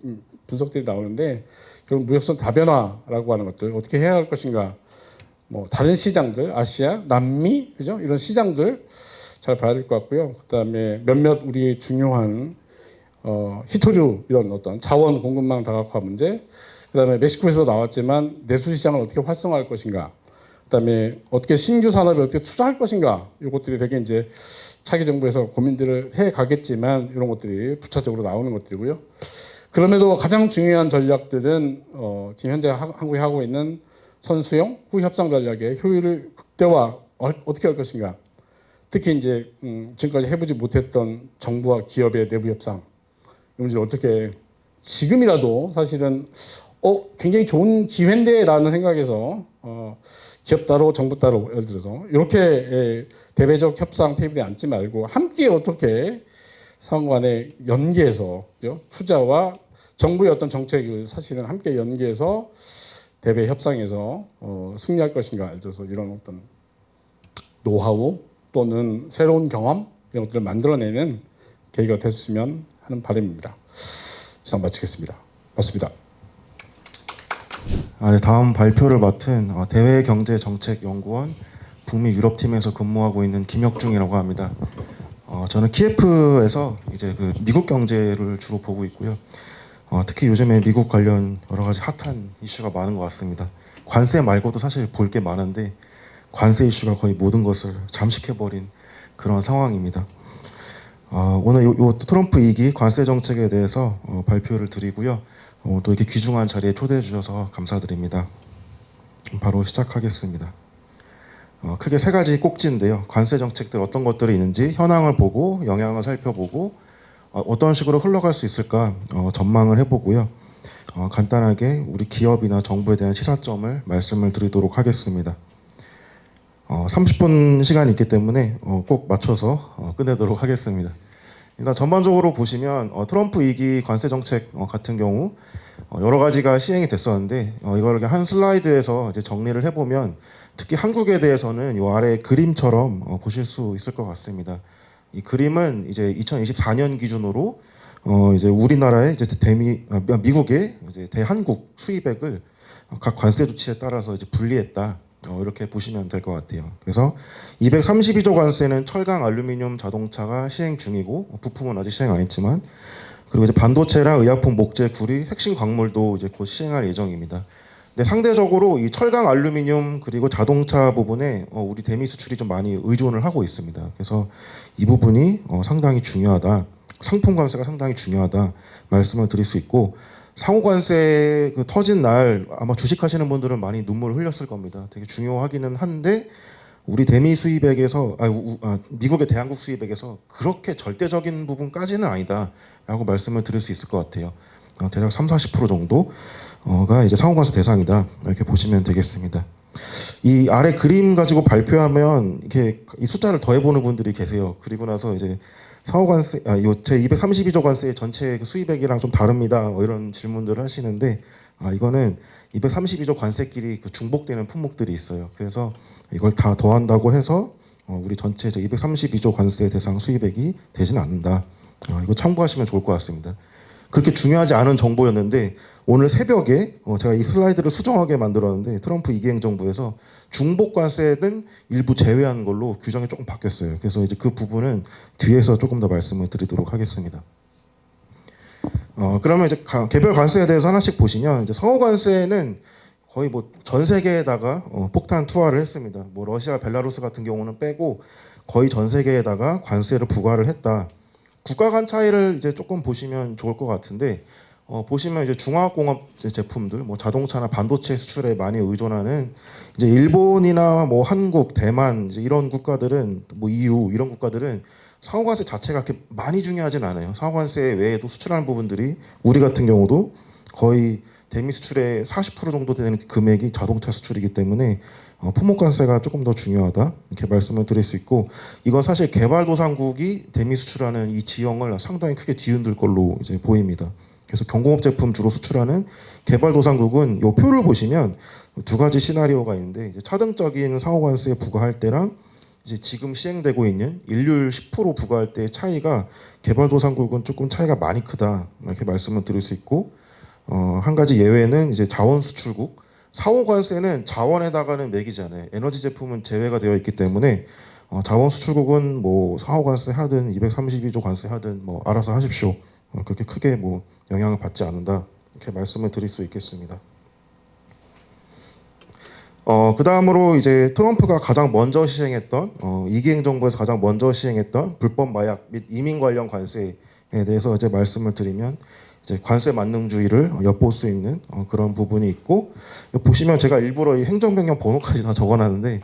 분석들이 나오는데 결국 무역선 다변화라고 하는 것들 어떻게 해야 할 것인가 뭐 다른 시장들 아시아 남미 그죠 이런 시장들 잘 봐야 될 것 같고요. 그다음에 몇몇 우리의 중요한 히토류 이런 어떤 자원 공급망 다각화 문제 그다음에 멕시코에서 나왔지만 내수 시장을 어떻게 활성화할 것인가 그다음에 어떻게 신규 산업에 어떻게 투자할 것인가 이것들이 되게 이제 차기 정부에서 고민들을 해 가겠지만 이런 것들이 부차적으로 나오는 것들이고요. 그럼에도 가장 중요한 전략들은 지금 현재 한국이 하고 있는 선수용 후협상 전략의 효율을 극대화 어떻게 할 것인가 특히 이제 지금까지 해보지 못했던 정부와 기업의 내부 협상 이 문제를 어떻게 지금이라도 사실은 굉장히 좋은 기회인데라는 생각에서 기업 따로 정부 따로 예를 들어서 이렇게 대외적 협상 테이블에 앉지 말고 함께 어떻게 상호간에 연계해서 투자와 정부의 어떤 정책을 사실은 함께 연계해서 대외 협상에서 승리할 것인가 예를 들어서 이런 어떤 노하우 또는 새로운 경험 이런 것들을 만들어내는 계기가 됐으면 하는 바람입니다. 이상 마치겠습니다. 맞습니다. 네, 다음 발표를 맡은 대외경제정책연구원 북미 유럽팀에서 근무하고 있는 김혁중이라고 합니다. 저는 키예프에서 이제 그 미국 경제를 주로 보고 있고요. 특히 요즘에 미국 관련 여러 가지 핫한 이슈가 많은 것 같습니다. 관세 말고도 사실 볼 게 많은데 관세 이슈가 거의 모든 것을 잠식해버린 그런 상황입니다. 오늘 요 트럼프 2기 관세 정책에 대해서 발표를 드리고요. 또 이렇게 귀중한 자리에 초대해 주셔서 감사드립니다. 바로 시작하겠습니다. 크게 세 가지 꼭지인데요. 관세 정책들 어떤 것들이 있는지 현황을 보고 영향을 살펴보고 어떤 식으로 흘러갈 수 있을까 전망을 해보고요. 간단하게 우리 기업이나 정부에 대한 시사점을 말씀을 드리도록 하겠습니다. 30분 시간이 있기 때문에 꼭 맞춰서 끝내도록 하겠습니다. 일단 전반적으로 보시면 트럼프 2기 관세 정책 같은 경우 여러 가지가 시행이 됐었는데 이거를 한 슬라이드에서 이제 정리를 해보면 특히 한국에 대해서는 이 아래 그림처럼 보실 수 있을 것 같습니다. 이 그림은 이제 2024년 기준으로 이제 우리나라의 이제 미국의 이제 대한국 수입액을 각 관세 조치에 따라서 이제 분리했다. 이렇게 보시면 될 것 같아요. 그래서 232조 관세는 철강, 알루미늄, 자동차가 시행 중이고 부품은 아직 시행 안 했지만 그리고 이제 반도체랑 의약품, 목재, 구리, 핵심 광물도 이제 곧 시행할 예정입니다. 근데 상대적으로 이 철강, 알루미늄 그리고 자동차 부분에 우리 대미 수출이 좀 많이 의존을 하고 있습니다. 그래서 이 부분이 상당히 중요하다. 상품 관세가 상당히 중요하다 말씀을 드릴 수 있고 상호 관세 그 터진 날 아마 주식하시는 분들은 많이 눈물을 흘렸을 겁니다. 되게 중요하기는 한데 우리 대미 수입액에서 미국의 대한국 수입액에서 그렇게 절대적인 부분까지는 아니다라고 말씀을 드릴 수 있을 것 같아요. 대략 30-40% 정도가 이제 상호 관세 대상이다 이렇게 보시면 되겠습니다. 이 아래 그림 가지고 발표하면 이렇게 이 숫자를 더해보는 분들이 계세요. 그리고 나서 이제 상호관세, 제 232조 관세의 전체 그 수입액이랑 좀 다릅니다. 이런 질문들을 하시는데, 이거는 232조 관세끼리 그 중복되는 품목들이 있어요. 그래서 이걸 다 더한다고 해서 우리 전체 제 232조 관세 대상 수입액이 되지는 않는다. 이거 참고하시면 좋을 것 같습니다. 그렇게 중요하지 않은 정보였는데 오늘 새벽에 제가 이 슬라이드를 수정하게 만들었는데 트럼프 2기 행정부에서 중복 관세는 일부 제외한 걸로 규정이 조금 바뀌었어요. 그래서 이제 그 부분은 뒤에서 조금 더 말씀을 드리도록 하겠습니다. 그러면 이제 개별 관세에 대해서 하나씩 보시면 이제 상호 관세는 거의 뭐 전 세계에다가 폭탄 투하를 했습니다. 뭐 러시아, 벨라루스 같은 경우는 빼고 거의 전 세계에다가 관세를 부과를 했다. 국가 간 차이를 이제 조금 보시면 좋을 것 같은데 보시면 이제 중화학공업 제품들, 뭐 자동차나 반도체 수출에 많이 의존하는 이제 일본이나 뭐 한국, 대만 이제 이런 국가들은 뭐 EU 이런 국가들은 상호관세 자체가 그렇게 많이 중요하진 않아요. 상호관세 외에도 수출하는 부분들이 우리 같은 경우도 거의 대미 수출의 40% 정도 되는 금액이 자동차 수출이기 때문에 품목관세가 조금 더 중요하다 이렇게 말씀을 드릴 수 있고 이건 사실 개발도상국이 대미 수출하는 이 지형을 상당히 크게 뒤흔들 걸로 이제 보입니다. 그래서 경공업 제품 주로 수출하는 개발도상국은 이 표를 보시면 두 가지 시나리오가 있는데 이제 차등적인 상호관세 부과할 때랑 이제 지금 시행되고 있는 일률 10% 부과할 때의 차이가 개발도상국은 조금 차이가 많이 크다 이렇게 말씀을 드릴 수 있고 한 가지 예외는 이제 자원 수출국 상호관세는 자원에다가는 매기잖아요. 에너지 제품은 제외가 되어 있기 때문에 자원 수출국은 뭐 상호관세 하든 232조 관세 하든 뭐 알아서 하십시오. 그렇게 크게 뭐 영향을 받지 않는다 이렇게 말씀을 드릴 수 있겠습니다. 그 다음으로 이제 트럼프가 가장 먼저 시행했던 2기 행정부에서 가장 먼저 시행했던 불법 마약 및 이민 관련 관세에 대해서 이제 말씀을 드리면 이제 관세 만능주의를 엿볼 수 있는 그런 부분이 있고 보시면 제가 일부러 이 행정명령 번호까지 다 적어놨는데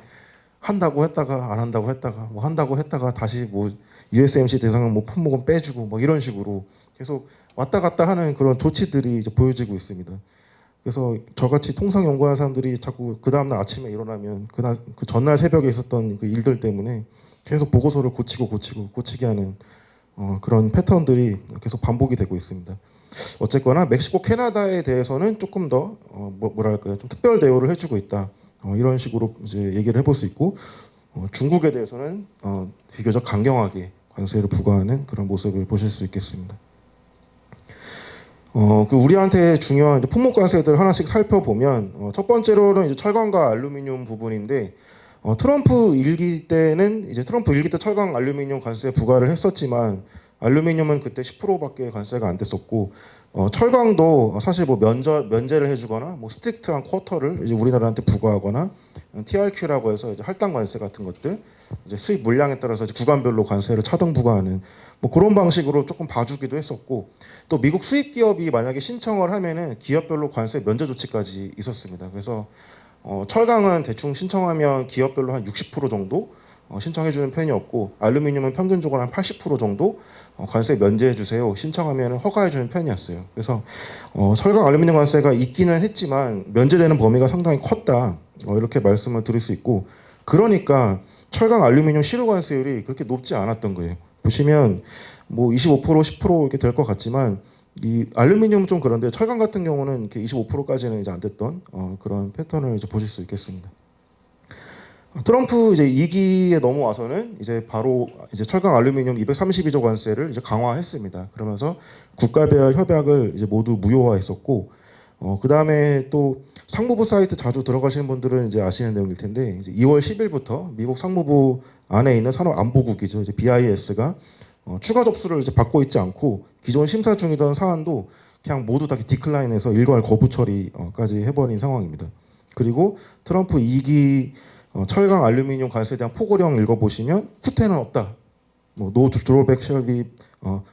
한다고 했다가 안 한다고 했다가 뭐 한다고 했다가 다시 뭐 USMC 대상은 뭐 품목은 빼주고 뭐 이런 식으로 계속 왔다 갔다 하는 그런 조치들이 이제 보여지고 있습니다. 그래서 저같이 통상 연구하는 사람들이 자꾸 그 다음날 아침에 일어나면 그날 그 전날 새벽에 있었던 그 일들 때문에 계속 보고서를 고치게 하는 그런 패턴들이 계속 반복이 되고 있습니다. 어쨌거나 멕시코, 캐나다에 대해서는 조금 더 뭐랄까요, 좀 특별 대우를 해주고 있다. 이런 식으로 이제 얘기를 해볼 수 있고, 중국에 대해서는 비교적 강경하게 관세를 부과하는 그런 모습을 보실 수 있겠습니다. 그 우리한테 중요한 품목 관세들 하나씩 살펴보면 첫 번째로는 이제 철강과 알루미늄 부분인데 트럼프 일기 때는 이제 트럼프 일기 때 철강 알루미늄 관세 부과를 했었지만 알루미늄은 그때 10%밖에 관세가 안 됐었고 철강도 사실 뭐 면제를 해주거나 뭐 스트릭트한 쿼터를 이제 우리나라한테 부과하거나 TRQ라고 해서 이제 할당 관세 같은 것들 이제 수입 물량에 따라서 이제 구간별로 관세를 차등 부과하는 뭐 그런 방식으로 조금 봐주기도 했었고 또 미국 수입 기업이 만약에 신청을 하면은 기업별로 관세 면제 조치까지 있었습니다. 그래서 철강은 대충 신청하면 기업별로 한 60% 정도 신청해주는 편이었고 알루미늄은 평균적으로 한 80% 정도 관세 면제해주세요 신청하면 허가해주는 편이었어요. 그래서 철강 알루미늄 관세가 있기는 했지만 면제되는 범위가 상당히 컸다 이렇게 말씀을 드릴 수 있고 그러니까 철강 알루미늄 실효 관세율이 그렇게 높지 않았던 거예요. 보시면 뭐 25% 10% 이렇게 될 것 같지만 이 알루미늄은 좀 그런데 철강 같은 경우는 이렇게 25%까지는 이제 안 됐던 그런 패턴을 이제 보실 수 있겠습니다. 트럼프 이제 2기에 넘어와서는 이제 바로 이제 철강 알루미늄 232조 관세를 이제 강화했습니다. 그러면서 국가별 협약을 이제 모두 무효화했었고, 그 다음에 또 상무부 사이트 자주 들어가시는 분들은 이제 아시는 내용일 텐데, 이제 2월 10일부터 미국 상무부 안에 있는 산업안보국이죠, 이제 BIS가 추가 접수를 이제 받고 있지 않고 기존 심사 중이던 사안도 그냥 모두 다 디클라인해서 일괄 거부 처리까지 해버린 상황입니다. 그리고 트럼프 2기 철강 알루미늄 관세에 대한 포고령 읽어보시면 후퇴는 없다. 뭐 no drawback shall be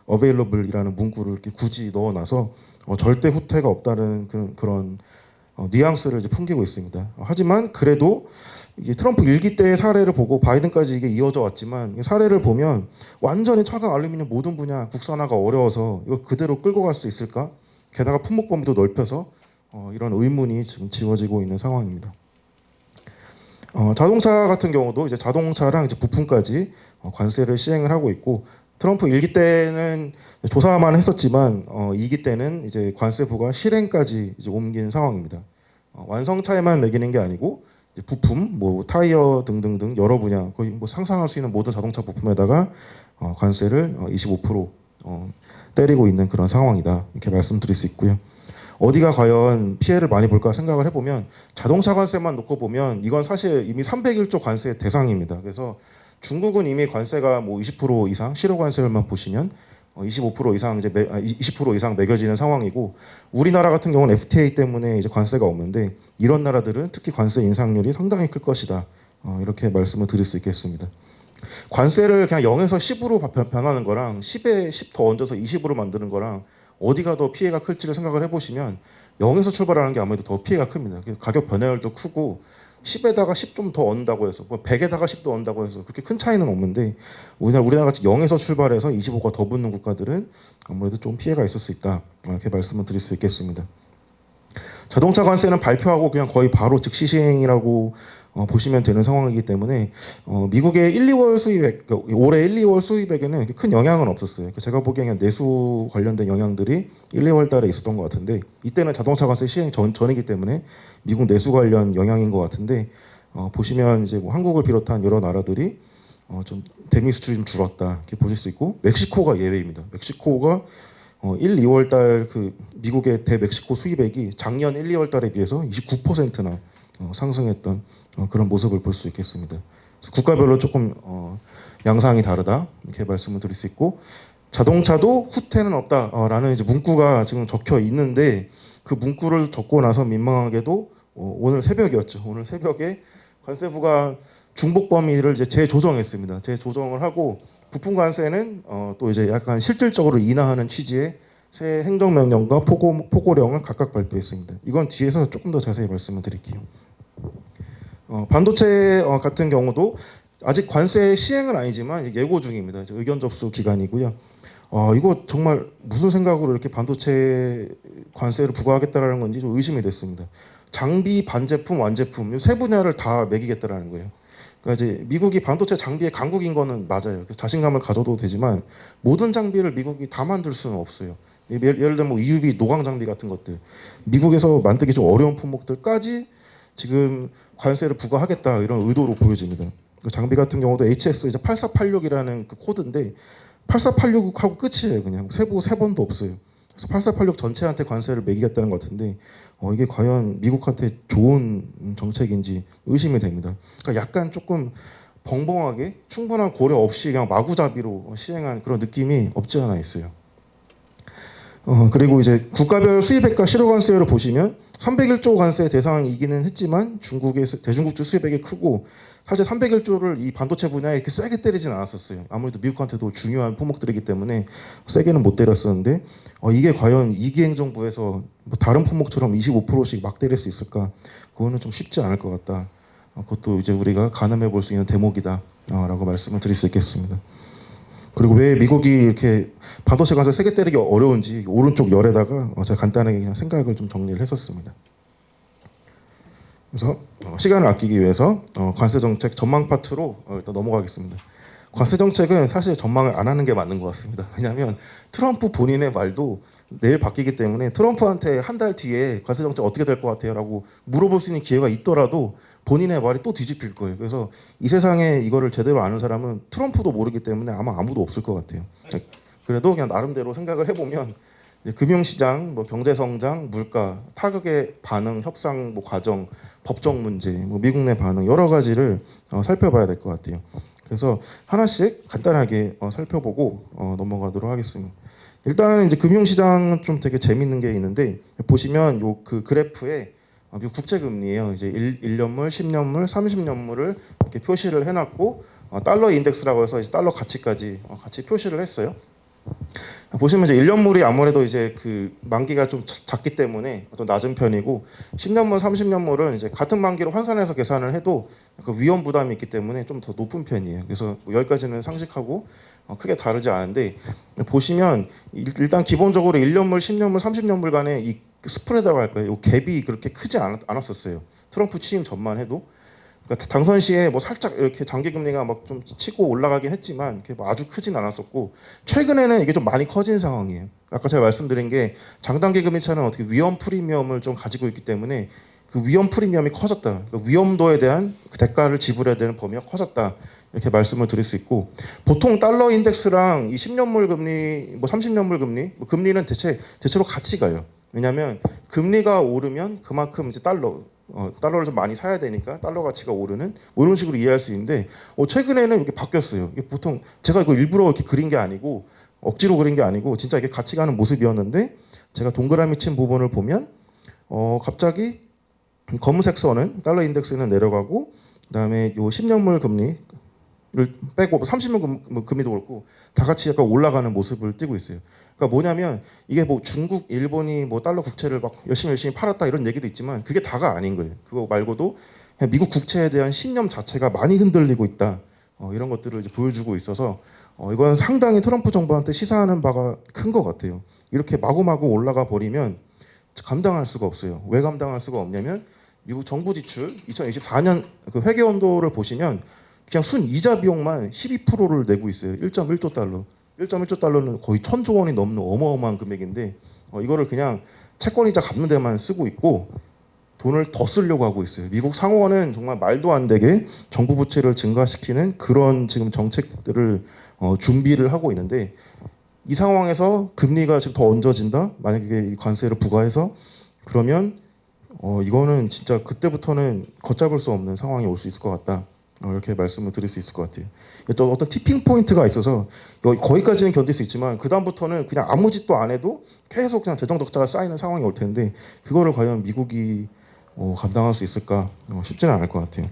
available이라는 문구를 이렇게 굳이 넣어놔서 절대 후퇴가 없다는 그런 뉘앙스를 이제 풍기고 있습니다. 하지만 그래도 이게 트럼프 1기 때의 사례를 보고 바이든까지 이게 이어져 왔지만 사례를 보면 완전히 철강 알루미늄 모든 분야 국산화가 어려워서 이거 그대로 끌고 갈 수 있을까? 게다가 품목 범위도 넓혀서 이런 의문이 지금 지워지고 있는 상황입니다. 자동차 같은 경우도 이제 자동차랑 이제 부품까지 관세를 시행을 하고 있고 트럼프 1기 때는 조사만 했었지만 2기 때는 이제 관세 부과 실행까지 이제 옮긴 상황입니다. 완성차에만 매기는 게 아니고 이제 부품, 뭐 타이어 등등등 여러 분야 거의 뭐 상상할 수 있는 모든 자동차 부품에다가 관세를 25% 때리고 있는 그런 상황이다 이렇게 말씀드릴 수 있고요. 어디가 과연 피해를 많이 볼까 생각을 해보면 자동차 관세만 놓고 보면 이건 사실 이미 301조 관세 대상입니다. 그래서 중국은 이미 관세가 뭐 20% 이상 실효 관세율만 보시면 25% 이상 이제 20% 이상 매겨지는 상황이고 우리나라 같은 경우는 FTA 때문에 이제 관세가 없는데 이런 나라들은 특히 관세 인상률이 상당히 클 것이다. 이렇게 말씀을 드릴 수 있겠습니다. 관세를 그냥 0에서 10으로 변하는 거랑 10에 10 더 얹어서 20으로 만드는 거랑 어디가 더 피해가 클지를 생각을 해보시면 0에서 출발하는 게 아무래도 더 피해가 큽니다. 가격 변화율도 크고 10에다가 10 좀 더 얻는다고 해서 100에다가 10도 얻는다고 해서 그렇게 큰 차이는 없는데 우리나라 같이 0에서 출발해서 25가 더 붙는 국가들은 아무래도 좀 피해가 있을 수 있다. 이렇게 말씀을 드릴 수 있겠습니다. 자동차 관세는 발표하고 그냥 거의 바로 즉시 시행이라고 보시면 되는 상황이기 때문에 미국의 1, 2월 수입액, 올해 1, 2월 수입액에는 큰 영향은 없었어요. 제가 보기에는 내수 관련된 영향들이 1, 2월 달에 있었던 것 같은데 이때는 자동차 관세 시행 전이기 때문에 미국 내수 관련 영향인 것 같은데 보시면 이제 뭐 한국을 비롯한 여러 나라들이 좀 대미 수출이 좀 줄었다 이렇게 보실 수 있고 멕시코가 예외입니다. 멕시코가 1, 2월 달 그 미국의 대멕시코 수입액이 작년 1, 2월 달에 비해서 29%나 상승했던 그런 모습을 볼 수 있겠습니다. 그래서 국가별로 조금 양상이 다르다 이렇게 말씀을 드릴 수 있고 자동차도 후퇴는 없다라는 이제 문구가 지금 적혀 있는데 그 문구를 적고 나서 민망하게도 오늘 새벽이었죠. 오늘 새벽에 관세부가 중복 범위를 이제 재조정했습니다. 재조정을 하고 부품 관세는 또 이제 약간 실질적으로 인하하는 취지의 새 행정명령과 포고령을 각각 발표했습니다. 이건 뒤에서 조금 더 자세히 말씀을 드릴게요. 반도체 같은 경우도 아직 관세 시행은 아니지만 예고 중입니다. 이제 의견 접수 기간이고요. 이거 정말 무슨 생각으로 이렇게 반도체 관세를 부과하겠다라는 건지 좀 의심이 됐습니다. 장비, 반제품, 완제품 이 세 분야를 다 매기겠다라는 거예요. 그러니까 이제 미국이 반도체 장비의 강국인 거는 맞아요. 그래서 자신감을 가져도 되지만 모든 장비를 미국이 다 만들 수는 없어요. 예를 들면 뭐 EUV 노광 장비 같은 것들, 미국에서 만들기 좀 어려운 품목들까지 지금 관세를 부과하겠다 이런 의도로 보여집니다. 그 장비 같은 경우도 HS 이제 8486이라는 그 코드인데 8486하고 끝이에요. 그냥 세부 세 번도 없어요. 그래서 8486 전체한테 관세를 매기겠다는 것 같은데 이게 과연 미국한테 좋은 정책인지 의심이 됩니다. 그러니까 약간 조금 벙벙하게 충분한 고려 없이 그냥 마구잡이로 시행한 그런 느낌이 없지 않아 있어요. 그리고 이제 국가별 수입액과 실효관세를 보시면 301조 관세 대상이기는 했지만 중국의 대중국주 수입액이 크고 사실 301조를 이 반도체 분야에 이렇게 세게 때리진 않았었어요. 아무래도 미국한테도 중요한 품목들이기 때문에 세게는 못 때렸었는데 이게 과연 이기 행정부에서 뭐 다른 품목처럼 25%씩 막 때릴 수 있을까? 그거는 좀 쉽지 않을 것 같다. 그것도 이제 우리가 가늠해 볼 수 있는 대목이다라고 말씀을 드릴 수 있겠습니다. 그리고 왜 미국이 이렇게 반도체 관세 세게 때리기 어려운지 오른쪽 열에다가 제가 간단하게 그냥 생각을 좀 정리를 했었습니다. 그래서 시간을 아끼기 위해서 관세 정책 전망 파트로 일단 넘어가겠습니다. 관세 정책은 사실 전망을 안 하는 게 맞는 것 같습니다. 왜냐하면 트럼프 본인의 말도 내일 바뀌기 때문에 트럼프한테 한 달 뒤에 관세 정책 어떻게 될 것 같아요라고 물어볼 수 있는 기회가 있더라도 본인의 말이 또 뒤집힐 거예요. 그래서 이 세상에 이거를 제대로 아는 사람은 트럼프도 모르기 때문에 아마 아무도 없을 것 같아요. 그래도 그냥 나름대로 생각을 해보면 금융시장, 뭐 경제성장, 물가, 타격의 반응, 협상 뭐 과정, 법적 문제, 뭐 미국 내 반응 여러 가지를 살펴봐야 될 것 같아요. 그래서 하나씩 간단하게 살펴보고 넘어가도록 하겠습니다. 일단 이제 금융시장은 좀 되게 재밌는 게 있는데 보시면 요 그 그래프에 미국 국채금리예요. 이제 1년물, 10년물, 30년물을 이렇게 표시를 해놨고 달러 인덱스라고 해서 이제 달러 가치까지 같이 표시를 했어요. 보시면 이제 1년물이 아무래도 이제 그 만기가 좀 작기 때문에 좀 낮은 편이고 10년물, 30년물은 이제 같은 만기로 환산해서 계산을 해도 그 위험 부담이 있기 때문에 좀 더 높은 편이에요. 그래서 뭐 여기까지는 상식하고 크게 다르지 않은데 보시면 일단 기본적으로 1년물, 10년물, 30년물 간의 이 스프레드라고 할까요? 이 갭이 그렇게 크지 않았었어요. 트럼프 취임 전만 해도. 그러니까 당선 시에 뭐 살짝 이렇게 장기 금리가 막 좀 치고 올라가긴 했지만 이렇게 뭐 아주 크진 않았었고 최근에는 이게 좀 많이 커진 상황이에요. 아까 제가 말씀드린 게 장단기 금리차는 어떻게 위험 프리미엄을 좀 가지고 있기 때문에 그 위험 프리미엄이 커졌다. 그 위험도에 대한 그 대가를 지불해야 되는 범위가 커졌다. 이렇게 말씀을 드릴 수 있고 보통 달러 인덱스랑 이 10년물 금리, 뭐 30년물 금리, 뭐 금리는 대체로 같이 가요. 왜냐하면 금리가 오르면 그만큼 이제 달러를 좀 많이 사야 되니까 달러 가치가 오르는 뭐 이런 식으로 이해할 수 있는데 최근에는 이게 바뀌었어요. 이게 보통 제가 이거 일부러 이렇게 그린 게 아니고 억지로 그린 게 아니고 진짜 이게 같이 가는 모습이었는데 제가 동그라미 친 부분을 보면 갑자기 검은색 선은 달러 인덱스는 내려가고 그다음에 요 10년물 금리를 빼고 30년 금리도 그렇고 다 같이 약간 올라가는 모습을 띠고 있어요. 그러니까 뭐냐면 이게 뭐 중국, 일본이 뭐 달러 국채를 막 열심히 팔았다 이런 얘기도 있지만 그게 다가 아닌 거예요. 그거 말고도 그냥 미국 국채에 대한 신념 자체가 많이 흔들리고 있다. 이런 것들을 이제 보여주고 있어서 이건 상당히 트럼프 정부한테 시사하는 바가 큰 것 같아요. 이렇게 마구마구 올라가 버리면 감당할 수가 없어요. 왜 감당할 수가 없냐면 미국 정부 지출 2024년 그 회계 원도를 보시면 그냥 순 이자 비용만 12%를 내고 있어요. 1.1조 달러. 1.1조 달러는 거의 1,000조 원이 넘는 어마어마한 금액인데 이거를 그냥 채권이자 갚는 데만 쓰고 있고 돈을 더 쓰려고 하고 있어요. 미국 상원은 정말 말도 안 되게 정부 부채를 증가시키는 그런 지금 정책들을 준비를 하고 있는데 이 상황에서 금리가 지금 더 얹어진다. 만약에 이 관세를 부과해서 그러면 이거는 진짜 그때부터는 걷잡을 수 없는 상황이 올 수 있을 것 같다. 이렇게 말씀을 드릴 수 있을 것 같아요. 어떤 티핑 포인트가 있어서 거기까지는 견딜 수 있지만 그 다음부터는 그냥 아무 짓도 안 해도 계속 그냥 재정 적자가 쌓이는 상황이 올 텐데 그거를 과연 미국이 감당할 수 있을까 쉽지는 않을 것 같아요.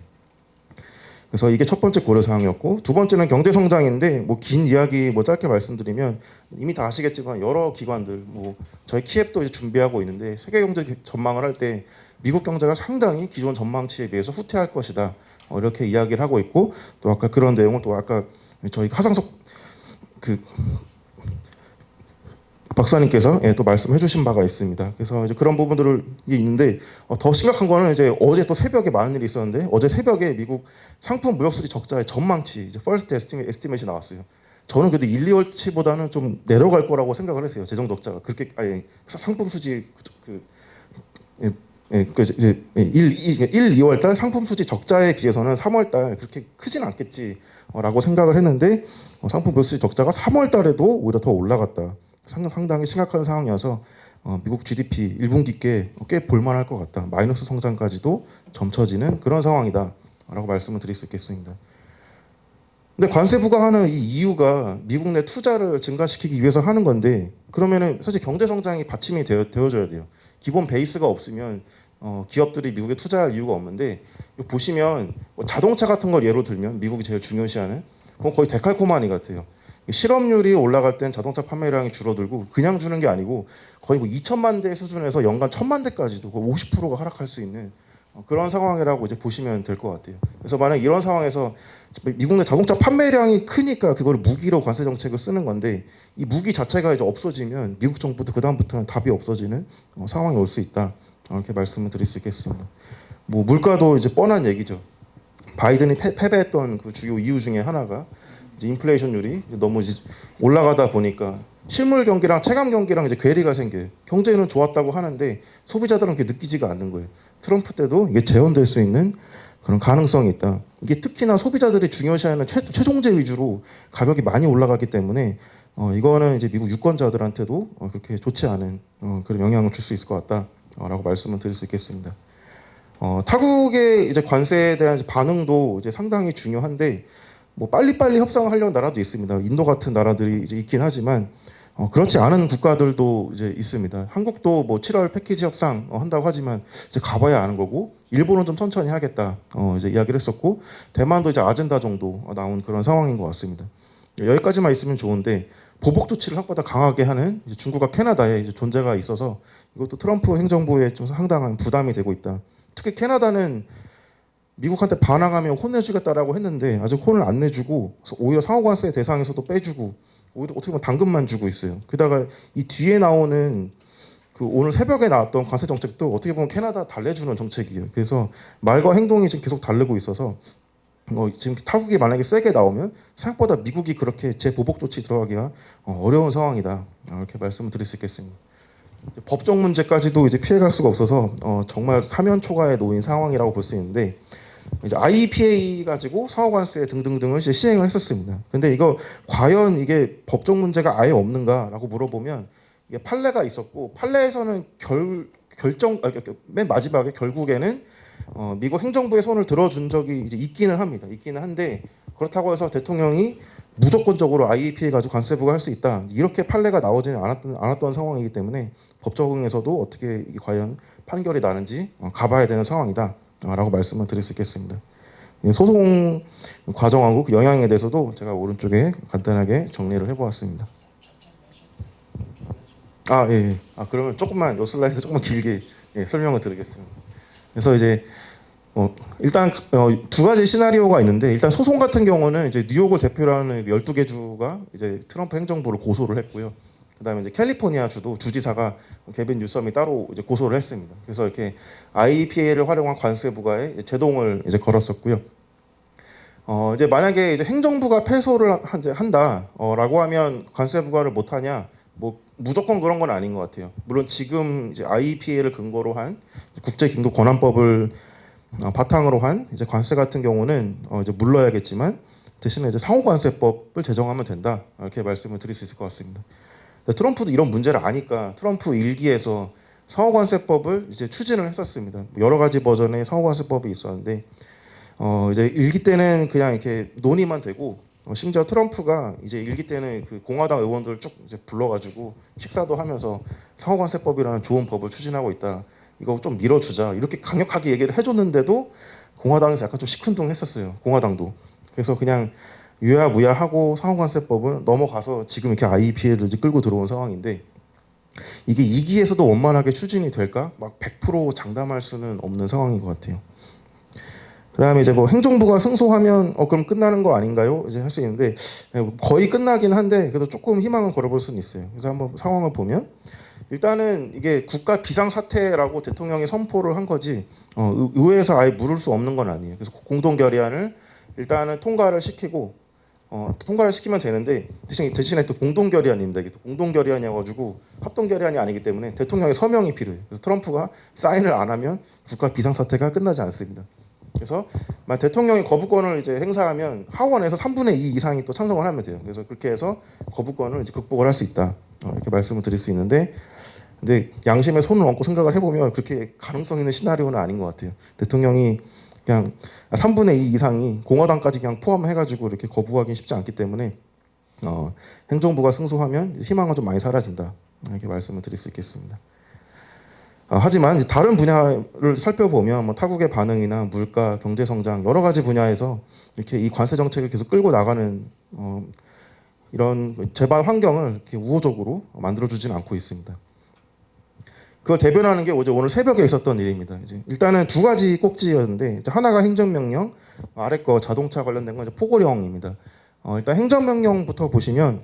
그래서 이게 첫 번째 고려 사항이었고 두 번째는 경제 성장인데 뭐 긴 이야기 뭐 짧게 말씀드리면 이미 다 아시겠지만 여러 기관들 뭐 저희 키앱도 이제 준비하고 있는데 세계 경제 전망을 할 때 미국 경제가 상당히 기존 전망치에 비해서 후퇴할 것이다. 이렇게 이야기를 하고 있고 또 아까 그런 내용을 또 아까 저희 하상석 그 박사님께서 또 말씀해주신 바가 있습니다. 그래서 이제 그런 부분들이 있는데 더 심각한 거는 이제 어제 또 새벽에 많은 일이 있었는데 어제 새벽에 미국 상품 무역 수지 적자의 전망치 이제 first estimate이 나왔어요. 저는 그래도 1, 2월치보다는 좀 내려갈 거라고 생각을 했어요. 재정 적자가 그렇게 아예 상품 수지 이제 1, 2월 달 상품 수지 적자에 비해서는 3월 달 그렇게 크진 않겠지라고 생각을 했는데 상품 무역 수지 적자가 3월 달에도 오히려 더 올라갔다. 상당히 심각한 상황이어서 미국 GDP 1분기 꽤 볼만할 것 같다. 마이너스 성장까지도 점쳐지는 그런 상황이다라고 말씀을 드릴 수 있겠습니다. 근데 관세 부과하는 이 이유가 미국 내 투자를 증가시키기 위해서 하는 건데 그러면은 사실 경제 성장이 받침이 되어줘야 돼요. 기본 베이스가 없으면 기업들이 미국에 투자할 이유가 없는데 보시면 뭐 자동차 같은 걸 예로 들면 미국이 제일 중요시하는 그건 거의 데칼코마니 같아요. 실업률이 올라갈 땐 자동차 판매량이 줄어들고 그냥 주는 게 아니고 거의 뭐 2천만 대 수준에서 연간 1,000만 대까지도 50%가 하락할 수 있는 그런 상황이라고 이제 보시면 될 것 같아요. 그래서 만약 이런 상황에서 미국 내 자동차 판매량이 크니까 그걸 무기로 관세 정책을 쓰는 건데 이 무기 자체가 이제 없어지면 미국 정부도 그 다음부터는 답이 없어지는 상황이 올 수 있다. 이렇게 말씀을 드릴 수 있겠습니다. 뭐 물가도 이제 뻔한 얘기죠. 바이든이 패배했던 그 주요 이유 중에 하나가 이제 인플레이션율이 너무 이제 올라가다 보니까 실물 경기랑 체감 경기랑 이제 괴리가 생겨요. 경제는 좋았다고 하는데 소비자들은 그게 느끼지가 않는 거예요. 트럼프 때도 이게 재현될 수 있는 그런 가능성이 있다. 이게 특히나 소비자들이 중요시하는 최종재 위주로 가격이 많이 올라가기 때문에 이거는 이제 미국 유권자들한테도 그렇게 좋지 않은 그런 영향을 줄 수 있을 것 같다라고 말씀을 드릴 수 있겠습니다. 타국의 이제 관세에 대한 이제 반응도 이제 상당히 중요한데 뭐 빨리빨리 협상을 하려는 나라도 있습니다. 인도 같은 나라들이 이제 있긴 하지만 그렇지 않은 국가들도 이제 있습니다. 한국도 뭐 7월 패키지 협상 한다고 하지만 이제 가봐야 아는 거고 일본은 좀 천천히 하겠다 이제 이야기를 했었고 대만도 이제 아젠다 정도 나온 그런 상황인 것 같습니다. 여기까지만 있으면 좋은데 보복 조치를 생각보다 강하게 하는 이제 중국과 캐나다의 이제 존재가 있어서 이것도 트럼프 행정부에 좀 상당한 부담이 되고 있다. 특히 캐나다는 미국한테 반항하면 혼내주겠다라고 했는데 아직 혼을 안 내주고 오히려 상호관세 대상에서도 빼주고 오히려 어떻게 보면 당근만 주고 있어요. 게다가 이 뒤에 나오는 그 오늘 새벽에 나왔던 관세 정책도 어떻게 보면 캐나다 달래주는 정책이에요. 그래서 말과 행동이 지금 계속 다르고 있어서 지금 타국이 만약에 세게 나오면 생각보다 미국이 그렇게 재보복 조치 들어가기가 어려운 상황이다. 이렇게 말씀을 드릴 수 있겠습니다. 법적 문제까지도 이제 피해갈 수가 없어서 정말 사면 초과에 놓인 상황이라고 볼 수 있는데 이제 IEPA 가지고 상호관세 등등등을 이제 시행을 했었습니다. 근데 이거 과연 이게 법적 문제가 아예 없는가라고 물어보면 이게 판례가 있었고 판례에서는 맨 마지막에 결국에는 미국 행정부의 손을 들어준 적이 이제 있기는 합니다. 있기는 한데 그렇다고 해서 대통령이 무조건적으로 IEPA 가지고 관세 부과할 수 있다 이렇게 판례가 나오지는 않았던 상황이기 때문에 법 적응에서도 어떻게 이게 과연 판결이 나는지 가봐야 되는 상황이다라고 말씀을 드릴 수 있겠습니다. 소송 과정하고 그 영향에 대해서도 제가 오른쪽에 간단하게 정리를 해보았습니다. 예. 그러면 조금만 요 슬라이드 조금만 길게 설명을 드리겠습니다. 그래서 이제 일단 두 가지 시나리오가 있는데 일단 소송 같은 경우는 이제 뉴욕을 대표로 하는 12개 주가 이제 트럼프 행정부를 고소를 했고요. 그다음에 이제 캘리포니아 주도 주지사가 개빈 뉴섬이 따로 이제 고소를 했습니다. 그래서 이렇게 IEPA를 활용한 관세 부과에 제동을 이제 걸었었고요. 이제 만약에 이제 행정부가 패소를 한다라고 하면 관세 부과를 못 하냐? 뭐 무조건 그런 건 아닌 것 같아요. 물론 지금 이제 IEPA를 근거로 한 국제긴급권한법을 바탕으로 한 이제 관세 같은 경우는 이제 물러야겠지만 대신에 이제 상호관세법을 제정하면 된다 이렇게 말씀을 드릴 수 있을 것 같습니다. 트럼프도 이런 문제를 아니까 트럼프 일기에서 상호관세법을 이제 추진을 했었습니다. 여러 가지 버전의 상호관세법이 있었는데 이제 일기 때는 그냥 이렇게 논의만 되고 심지어 트럼프가 이제 일기 때는 그 공화당 의원들 쭉 이제 불러가지고 식사도 하면서 상호관세법이라는 좋은 법을 추진하고 있다. 이거 좀 밀어주자 이렇게 강력하게 얘기를 해줬는데도 공화당에서 약간 좀 시큰둥했었어요. 공화당도. 그래서 그냥 유야무야하고 상호관세법은 넘어가서 지금 이렇게 IEPA를 이제 끌고 들어온 상황인데 이게 2기에서도 원만하게 추진이 될까? 막 100% 장담할 수는 없는 상황인 것 같아요. 그다음에 이제 뭐 행정부가 승소하면 그럼 끝나는 거 아닌가요? 이제 할 수 있는데 거의 끝나긴 한데 그래도 조금 희망은 걸어볼 수는 있어요. 그래서 한번 상황을 보면 일단은 이게 국가 비상사태라고 대통령이 선포를 한 거지 의회에서 아예 물을 수 없는 건 아니에요. 그래서 공동 결의안을 일단은 통과를 시키고 통과를 시키면 되는데 대신에 또 공동 결의안인데 이게 또 공동 결의안이어가지고 합동 결의안이 아니기 때문에 대통령의 서명이 필요해요. 그래서 트럼프가 사인을 안 하면 국가 비상사태가 끝나지 않습니다. 그래서 만약 대통령이 거부권을 이제 행사하면 하원에서 3분의 2 이상이 또 찬성을 하면 돼요. 그래서 그렇게 해서 거부권을 이제 극복을 할 수 있다. 이렇게 말씀을 드릴 수 있는데, 근데 양심에 손을 얹고 생각을 해보면 그렇게 가능성 있는 시나리오는 아닌 것 같아요. 대통령이 그냥 3분의 2 이상이 공화당까지 그냥 포함해가지고 이렇게 거부하기 쉽지 않기 때문에 행정부가 승소하면 희망은 좀 많이 사라진다. 이렇게 말씀을 드릴 수 있겠습니다. 하지만 다른 분야를 살펴보면 뭐 타국의 반응이나 물가, 경제 성장 여러 가지 분야에서 이렇게 이 관세 정책을 계속 끌고 나가는 이런 재반 환경을 이렇게 우호적으로 만들어주지는 않고 있습니다. 그걸 대변하는 게 어제 오늘 새벽에 있었던 일입니다. 이제 일단은 두 가지 꼭지였는데 하나가 행정명령, 아래 거 자동차 관련된 건 이제 포고령입니다. 일단 행정명령부터 보시면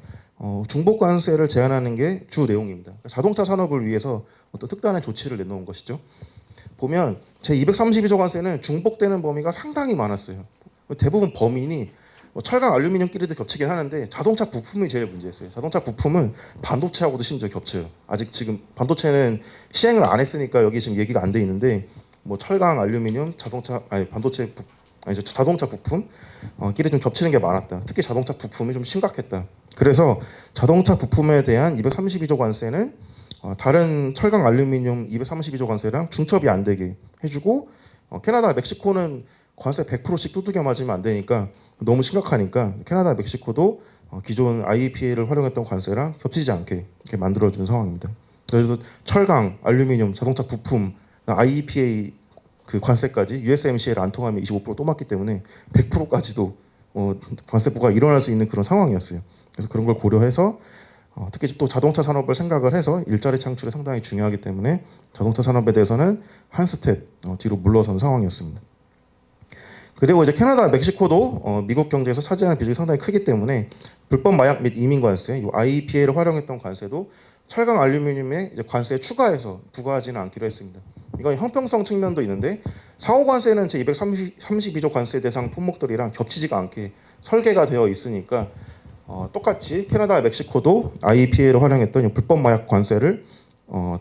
중복관세를 제한하는 게 주 내용입니다. 자동차 산업을 위해서 어떤 특단의 조치를 내놓은 것이죠. 보면 제232조 관세는 중복되는 범위가 상당히 많았어요. 대부분 범인이 철강, 알루미늄끼리도 겹치긴 하는데 자동차 부품이 제일 문제였어요. 자동차 부품은 반도체하고도 심지어 겹쳐요. 아직 지금 반도체는 시행을 안 했으니까 여기 지금 얘기가 안 돼 있는데 뭐 철강, 알루미늄, 자동차 부품 끼리 좀 겹치는 게 많았다. 특히 자동차 부품이 좀 심각했다. 그래서 자동차 부품에 대한 232조 관세는 다른 철강, 알루미늄 232조 관세랑 중첩이 안 되게 해주고 캐나다, 멕시코는 관세 100%씩 두들겨 맞으면 안 되니까 너무 심각하니까 캐나다, 멕시코도 기존 IEPA를 활용했던 관세랑 겹치지 않게 이렇게 만들어준 상황입니다. 그래서 철강, 알루미늄, 자동차 부품, IEPA 그 관세까지 USMCA를 안 통하면 25%또 맞기 때문에 100%까지도 관세 부과가 일어날 수 있는 그런 상황이었어요. 그래서 그런 걸 고려해서 특히 또 자동차 산업을 생각을 해서 일자리 창출이 상당히 중요하기 때문에 자동차 산업에 대해서는 한 스텝 뒤로 물러선 상황이었습니다. 그리고 이제 캐나다, 멕시코도 미국 경제에서 차지하는 비중이 상당히 크기 때문에 불법 마약 및 이민 관세, 이 IEPA를 활용했던 관세도 철강, 알루미늄에 이제 관세에 추가해서 부과하지는 않기로 했습니다. 이건 형평성 측면도 있는데 상호 관세는 제 232조 관세 대상 품목들이랑 겹치지가 않게 설계가 되어 있으니까 똑같이 캐나다, 멕시코도 IEPA를 활용했던 불법 마약 관세를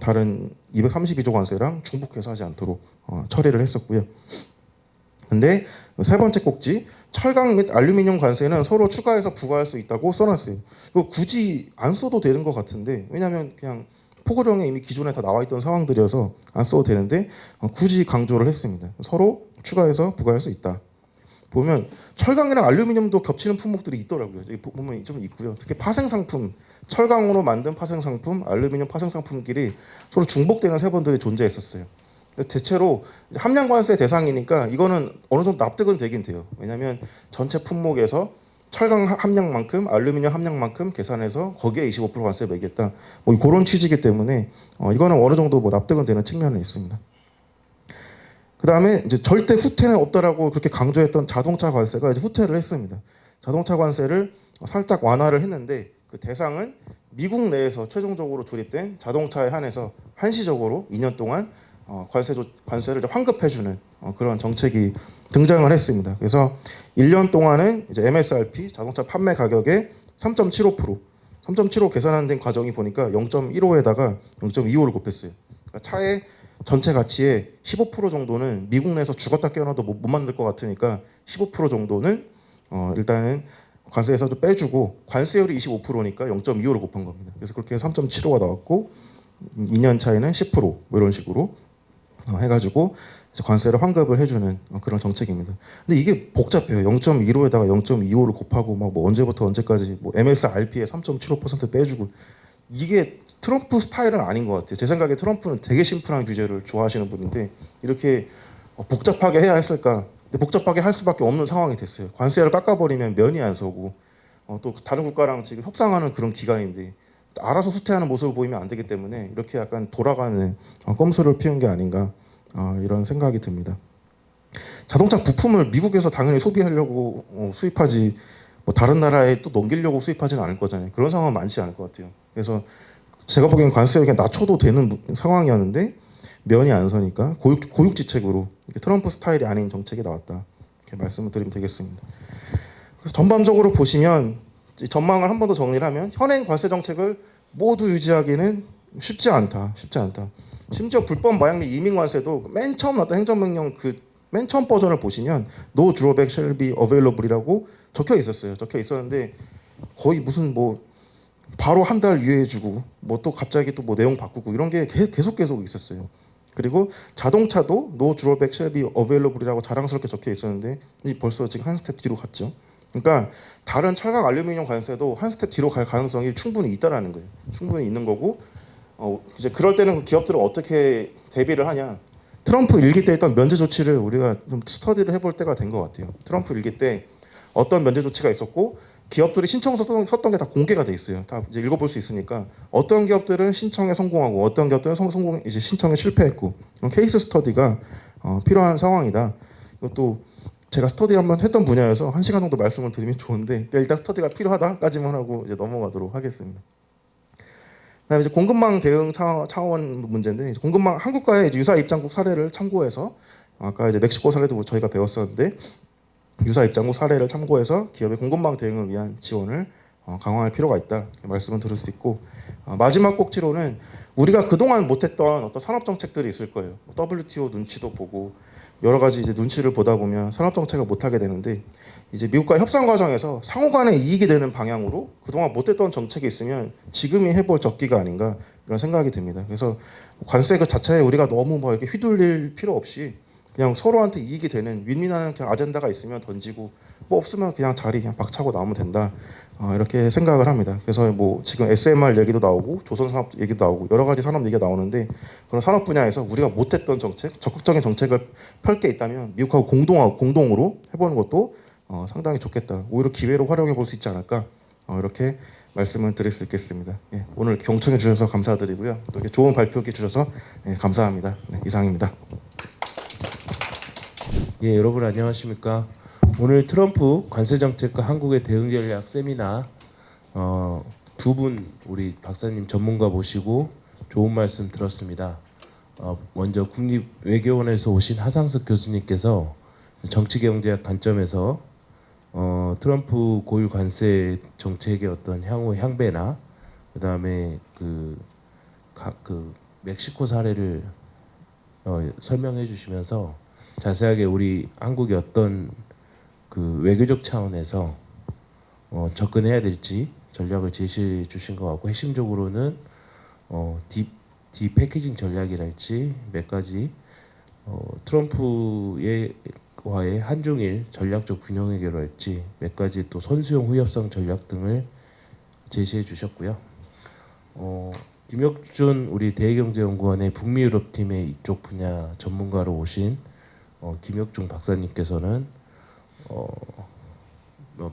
다른 232조 관세랑 중복해서 하지 않도록 처리를 했었고요. 근데 세 번째 꼭지 철강 및 알루미늄 관세는 서로 추가해서 부과할 수 있다고 써놨어요. 이거 굳이 안 써도 되는 것 같은데 왜냐하면 그냥 포고령에 이미 기존에 다 나와 있던 상황들이어서 안 써도 되는데 굳이 강조를 했습니다. 서로 추가해서 부과할 수 있다. 보면 철강이랑 알루미늄도 겹치는 품목들이 있더라고요. 여기 보면 좀 있고요. 특히 파생 상품, 철강으로 만든 파생 상품, 알루미늄 파생 상품끼리 서로 중복되는 세번들이 존재했었어요. 대체로 함량 관세 대상이니까 이거는 어느 정도 납득은 되긴 돼요. 왜냐하면 전체 품목에서 철강 함량만큼, 알루미늄 함량만큼 계산해서 거기에 25% 관세 매겠다. 뭐 그런 취지이기 때문에 이거는 어느 정도 뭐 납득은 되는 측면은 있습니다. 그 다음에 이제 절대 후퇴는 없다라고 그렇게 강조했던 자동차 관세가 이제 후퇴를 했습니다. 자동차 관세를 살짝 완화를 했는데 그 대상은 미국 내에서 최종적으로 조립된 자동차에 한해서 한시적으로 2년 동안 관세를 환급해주는 그런 정책이 등장을 했습니다. 그래서 1년 동안은 이제 MSRP 자동차 판매 가격의 3.75% 계산된 과정이 보니까 0.15에다가 0.25를 곱했어요. 그러니까 차의 전체 가치의 15% 정도는 미국 내에서 죽었다 깨어나도 못 만들 것 같으니까 15% 정도는 일단은 관세에서 좀 빼주고 관세율이 25%니까 0.25를 곱한 겁니다. 그래서 그렇게 해서 3.75가 나왔고 2년 차에는 10% 뭐 이런 식으로 해가지고 관세를 환급을 해주는 그런 정책입니다. 근데 이게 복잡해요. 0.15에다가 0.25를 곱하고 막 뭐 언제부터 언제까지 뭐 MSRP에 3.75% 빼주고 이게 트럼프 스타일은 아닌 것 같아요. 제 생각에 트럼프는 되게 심플한 규제를 좋아하시는 분인데 이렇게 복잡하게 해야 했을까? 근데 복잡하게 할 수밖에 없는 상황이 됐어요. 관세를 깎아버리면 면이 안 서고 또 다른 국가랑 지금 협상하는 그런 기간인데 알아서 후퇴하는 모습을 보이면 안 되기 때문에 이렇게 약간 돌아가는 꼼수를 피운 게 아닌가 이런 생각이 듭니다. 자동차 부품을 미국에서 당연히 소비하려고 수입하지 뭐 다른 나라에 또 넘기려고 수입하지는 않을 거잖아요. 그런 상황은 많지 않을 것 같아요. 그래서 제가 보기엔 관세를 그냥 낮춰도 되는 상황이었는데 면이 안 서니까 고육지책으로 트럼프 스타일이 아닌 정책이 나왔다. 이렇게 말씀을 드리면 되겠습니다. 그래서 전반적으로 보시면 전망을 한 번 더 정리를 하면 현행 관세 정책을 모두 유지하기는 쉽지 않다. 심지어 불법 마약 및 이민 관세도 맨 처음 나왔던 행정명령 그 맨 처음 버전을 보시면 No drawback shall be available이라고 적혀 있었어요. 적혀 있었는데 거의 무슨 뭐 바로 한 달 유예해주고 뭐 또 갑자기 또 뭐 내용 바꾸고 이런 게 계속 있었어요. 그리고 자동차도 No drawback shall be available이라고 자랑스럽게 적혀 있었는데 벌써 지금 한 스텝 뒤로 갔죠. 그러니까 다른 철강 알루미늄 관세도 한 스텝 뒤로 갈 가능성이 충분히 있다라는 거예요. 충분히 있는 거고 이제 그럴 때는 기업들은 어떻게 대비를 하냐? 트럼프 일기 때 했던 면제 조치를 우리가 좀 스터디를 해볼 때가 된 것 같아요. 트럼프 일기 때 어떤 면제 조치가 있었고 기업들이 신청서 썼던 게 다 공개가 돼 있어요. 다 이제 읽어볼 수 있으니까 어떤 기업들은 신청에 성공하고 어떤 기업들은 성공 이제 신청에 실패했고 이런 케이스 스터디가 필요한 상황이다. 이것도 제가 스터디 한번 했던 분야여서 1시간 정도 말씀을 드리면 좋은데 일단 스터디가 필요하다까지만 하고 이제 넘어가도록 하겠습니다. 그다음에 이제 공급망 대응 차원 문제인데 공급망 한국과의 이제 유사 입장국 사례를 참고해서 아까 이제 멕시코 사례도 저희가 배웠었는데 유사 입장국 사례를 참고해서 기업의 공급망 대응을 위한 지원을 강화할 필요가 있다 말씀을 드릴 수 있고 마지막 꼭지로는 우리가 그동안 못했던 어떤 산업 정책들이 있을 거예요. WTO 눈치도 보고 여러 가지 이제 눈치를 보다 보면 산업 정책을 못 하게 되는데 이제 미국과 협상 과정에서 상호간에 이익이 되는 방향으로 그동안 못했던 정책이 있으면 지금이 해볼 적기가 아닌가 이런 생각이 듭니다. 그래서 관세 그 자체에 우리가 너무 뭐 이렇게 휘둘릴 필요 없이 그냥 서로한테 이익이 되는 윈윈하는 그냥 아젠다가 있으면 던지고 뭐 없으면 그냥 자리 그냥 박차고 나오면 된다 이렇게 생각을 합니다. 그래서 뭐 지금 SMR 얘기도 나오고 조선산업 얘기도 나오고 여러 가지 산업 얘기가 나오는데 그런 산업 분야에서 우리가 못했던 정책, 적극적인 정책을 펼 게 있다면 미국하고 공동으로 해보는 것도 상당히 좋겠다. 오히려 기회로 활용해 볼 수 있지 않을까 이렇게 말씀을 드릴 수 있겠습니다. 예, 오늘 경청해 주셔서 감사드리고요. 또 이렇게 좋은 발표해 주셔서 감사합니다. 네, 이상입니다. 예, 여러분 안녕하십니까? 오늘 트럼프 관세 정책과 한국의 대응 전략 세미나 두 분 우리 박사님 전문가 모시고 좋은 말씀 들었습니다. 먼저 국립외교원에서 오신 하상석 교수님께서 정치경제학 관점에서 트럼프 고율 관세 정책의 어떤 향후 향배나 그다음에 그 멕시코 사례를 설명해 주시면서 자세하게 우리 한국이 어떤 그 외교적 차원에서 접근해야 될지 전략을 제시해 주신 것 같고 핵심적으로는 디패키징 전략이랄지 몇 가지 트럼프와의 한중일 전략적 균형 해결할지 몇 가지 또 선수용 후협상 전략 등을 제시해 주셨고요. 김혁준 우리 대외경제연구원의 북미 유럽 팀의 이쪽 분야 전문가로 오신 김혁중 박사님께서는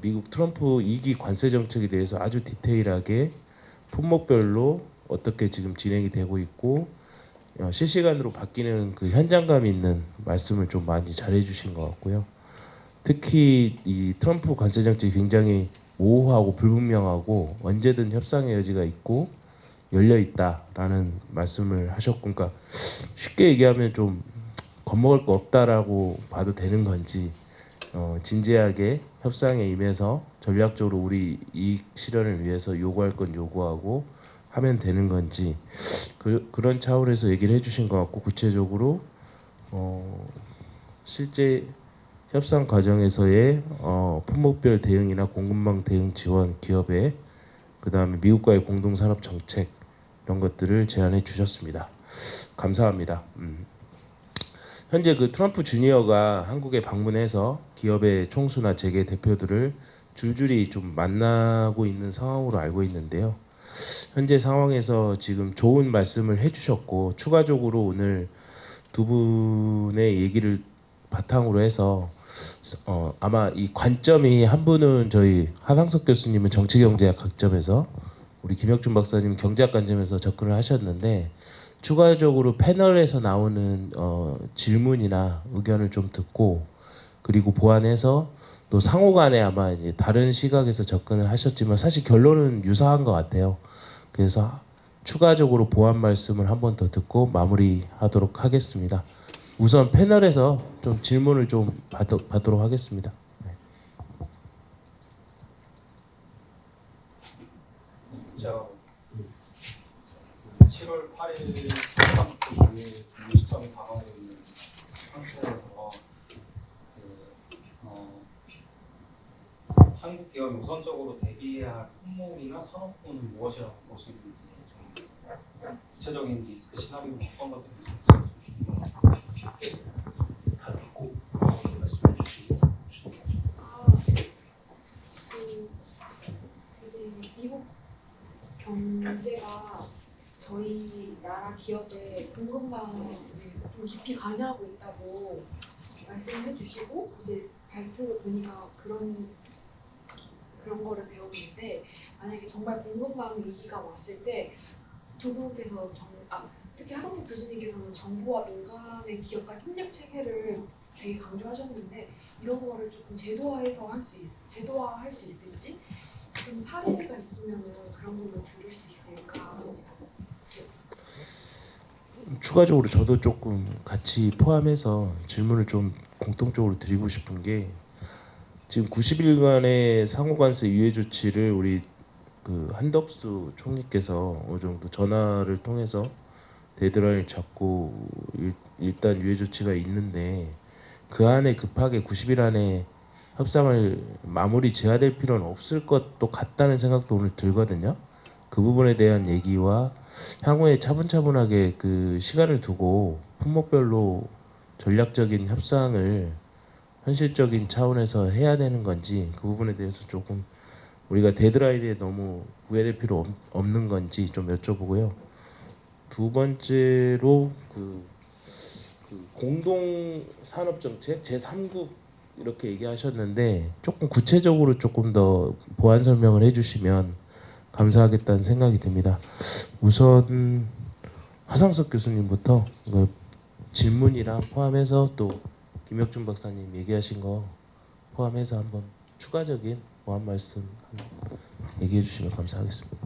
미국 트럼프 2기 관세 정책에 대해서 아주 디테일하게 품목별로 어떻게 지금 진행이 되고 있고 실시간으로 바뀌는 그 현장감 있는 말씀을 좀 많이 잘해주신 것 같고요. 특히 이 트럼프 관세 정책이 굉장히 모호하고 불분명하고 언제든 협상의 여지가 있고 열려 있다라는 말씀을 하셨고, 그러니까 쉽게 얘기하면 좀 겁먹을 거 없다라고 봐도 되는 건지 진지하게 협상에 임해서 전략적으로 우리 이익 실현을 위해서 요구할 건 요구하고 하면 되는 건지 그런 차원에서 얘기를 해주신 것 같고 구체적으로 실제 협상 과정에서의 품목별 대응이나 공급망 대응 지원 기업에 그다음에 미국과의 공동 산업 정책 이런 것들을 제안해 주셨습니다. 감사합니다. 현재 그 트럼프 주니어가 한국에 방문해서 기업의 총수나 재계 대표들을 줄줄이 좀 만나고 있는 상황으로 알고 있는데요. 현재 상황에서 지금 좋은 말씀을 해주셨고 추가적으로 오늘 두 분의 얘기를 바탕으로 해서 아마 이 관점이 한 분은 저희 하상석 교수님은 정치경제학 관점에서 우리 김혁준 박사님 경제학 관점에서 접근을 하셨는데 추가적으로 패널에서 나오는 질문이나 의견을 좀 듣고 그리고 보완해서 또 상호간에 아마 이제 다른 시각에서 접근을 하셨지만 사실 결론은 유사한 것 같아요. 그래서 추가적으로 보완 말씀을 한 번 더 듣고 마무리하도록 하겠습니다. 우선 패널에서 좀 질문을 좀 받도록 하겠습니다. 네. 제가 7월 8일 이후 시점이 다가오고 있는 상태에서 한국 기업이 우선적으로 대비해야 할 품목이나 산업군은 무엇이라고 보시는지 좀 구체적인 리스크 시나리오는 어떤 것들이 있을지 다 듣고 말씀해 주시고. 이제 미국 경제가 저희 나라 기업의 공급망을 좀 깊이 관여하고 있다고 말씀해 주시고 이제 발표를 보니까 그런 거를 배웠는데 만약에 정말 공급망 위기가 왔을 때 두 분께서 특히 하성석 교수님께서는 정부와 민간의 기업 간 협력 체계를 되게 강조하셨는데 이런 거를 조금 제도화할 수 있을지 좀 사례가 있으면 그런 걸로 들을 수 있을까 합니다. 추가적으로 저도 조금 같이 포함해서 질문을 좀 공통적으로 드리고 싶은 게 지금 90일간의 상호관세 유예 조치를 우리 그 한덕수 총리께서 어느 정도 전화를 통해서 데드라인을 잡고 일단 유예 조치가 있는데 그 안에 급하게 90일 안에 협상을 마무리 지어야될 필요는 없을 것도 같다는 생각도 오늘 들거든요. 그 부분에 대한 얘기와 향후에 차분차분하게 그 시간을 두고 품목별로 전략적인 협상을 현실적인 차원에서 해야 되는 건지 그 부분에 대해서 조금 우리가 데드라인에 너무 구애될 필요 없는 건지 좀 여쭤보고요. 두 번째로 그 공동 산업 정책 제3국 이렇게 얘기하셨는데 조금 구체적으로 조금 더 보완 설명을 해주시면 감사하겠다는 생각이 듭니다. 우선 하상석 교수님부터 이거 질문이랑 포함해서 또 김혁준 박사님 얘기하신 거 포함해서 한번 추가적인 보완 말씀 얘기해 주시면 감사하겠습니다.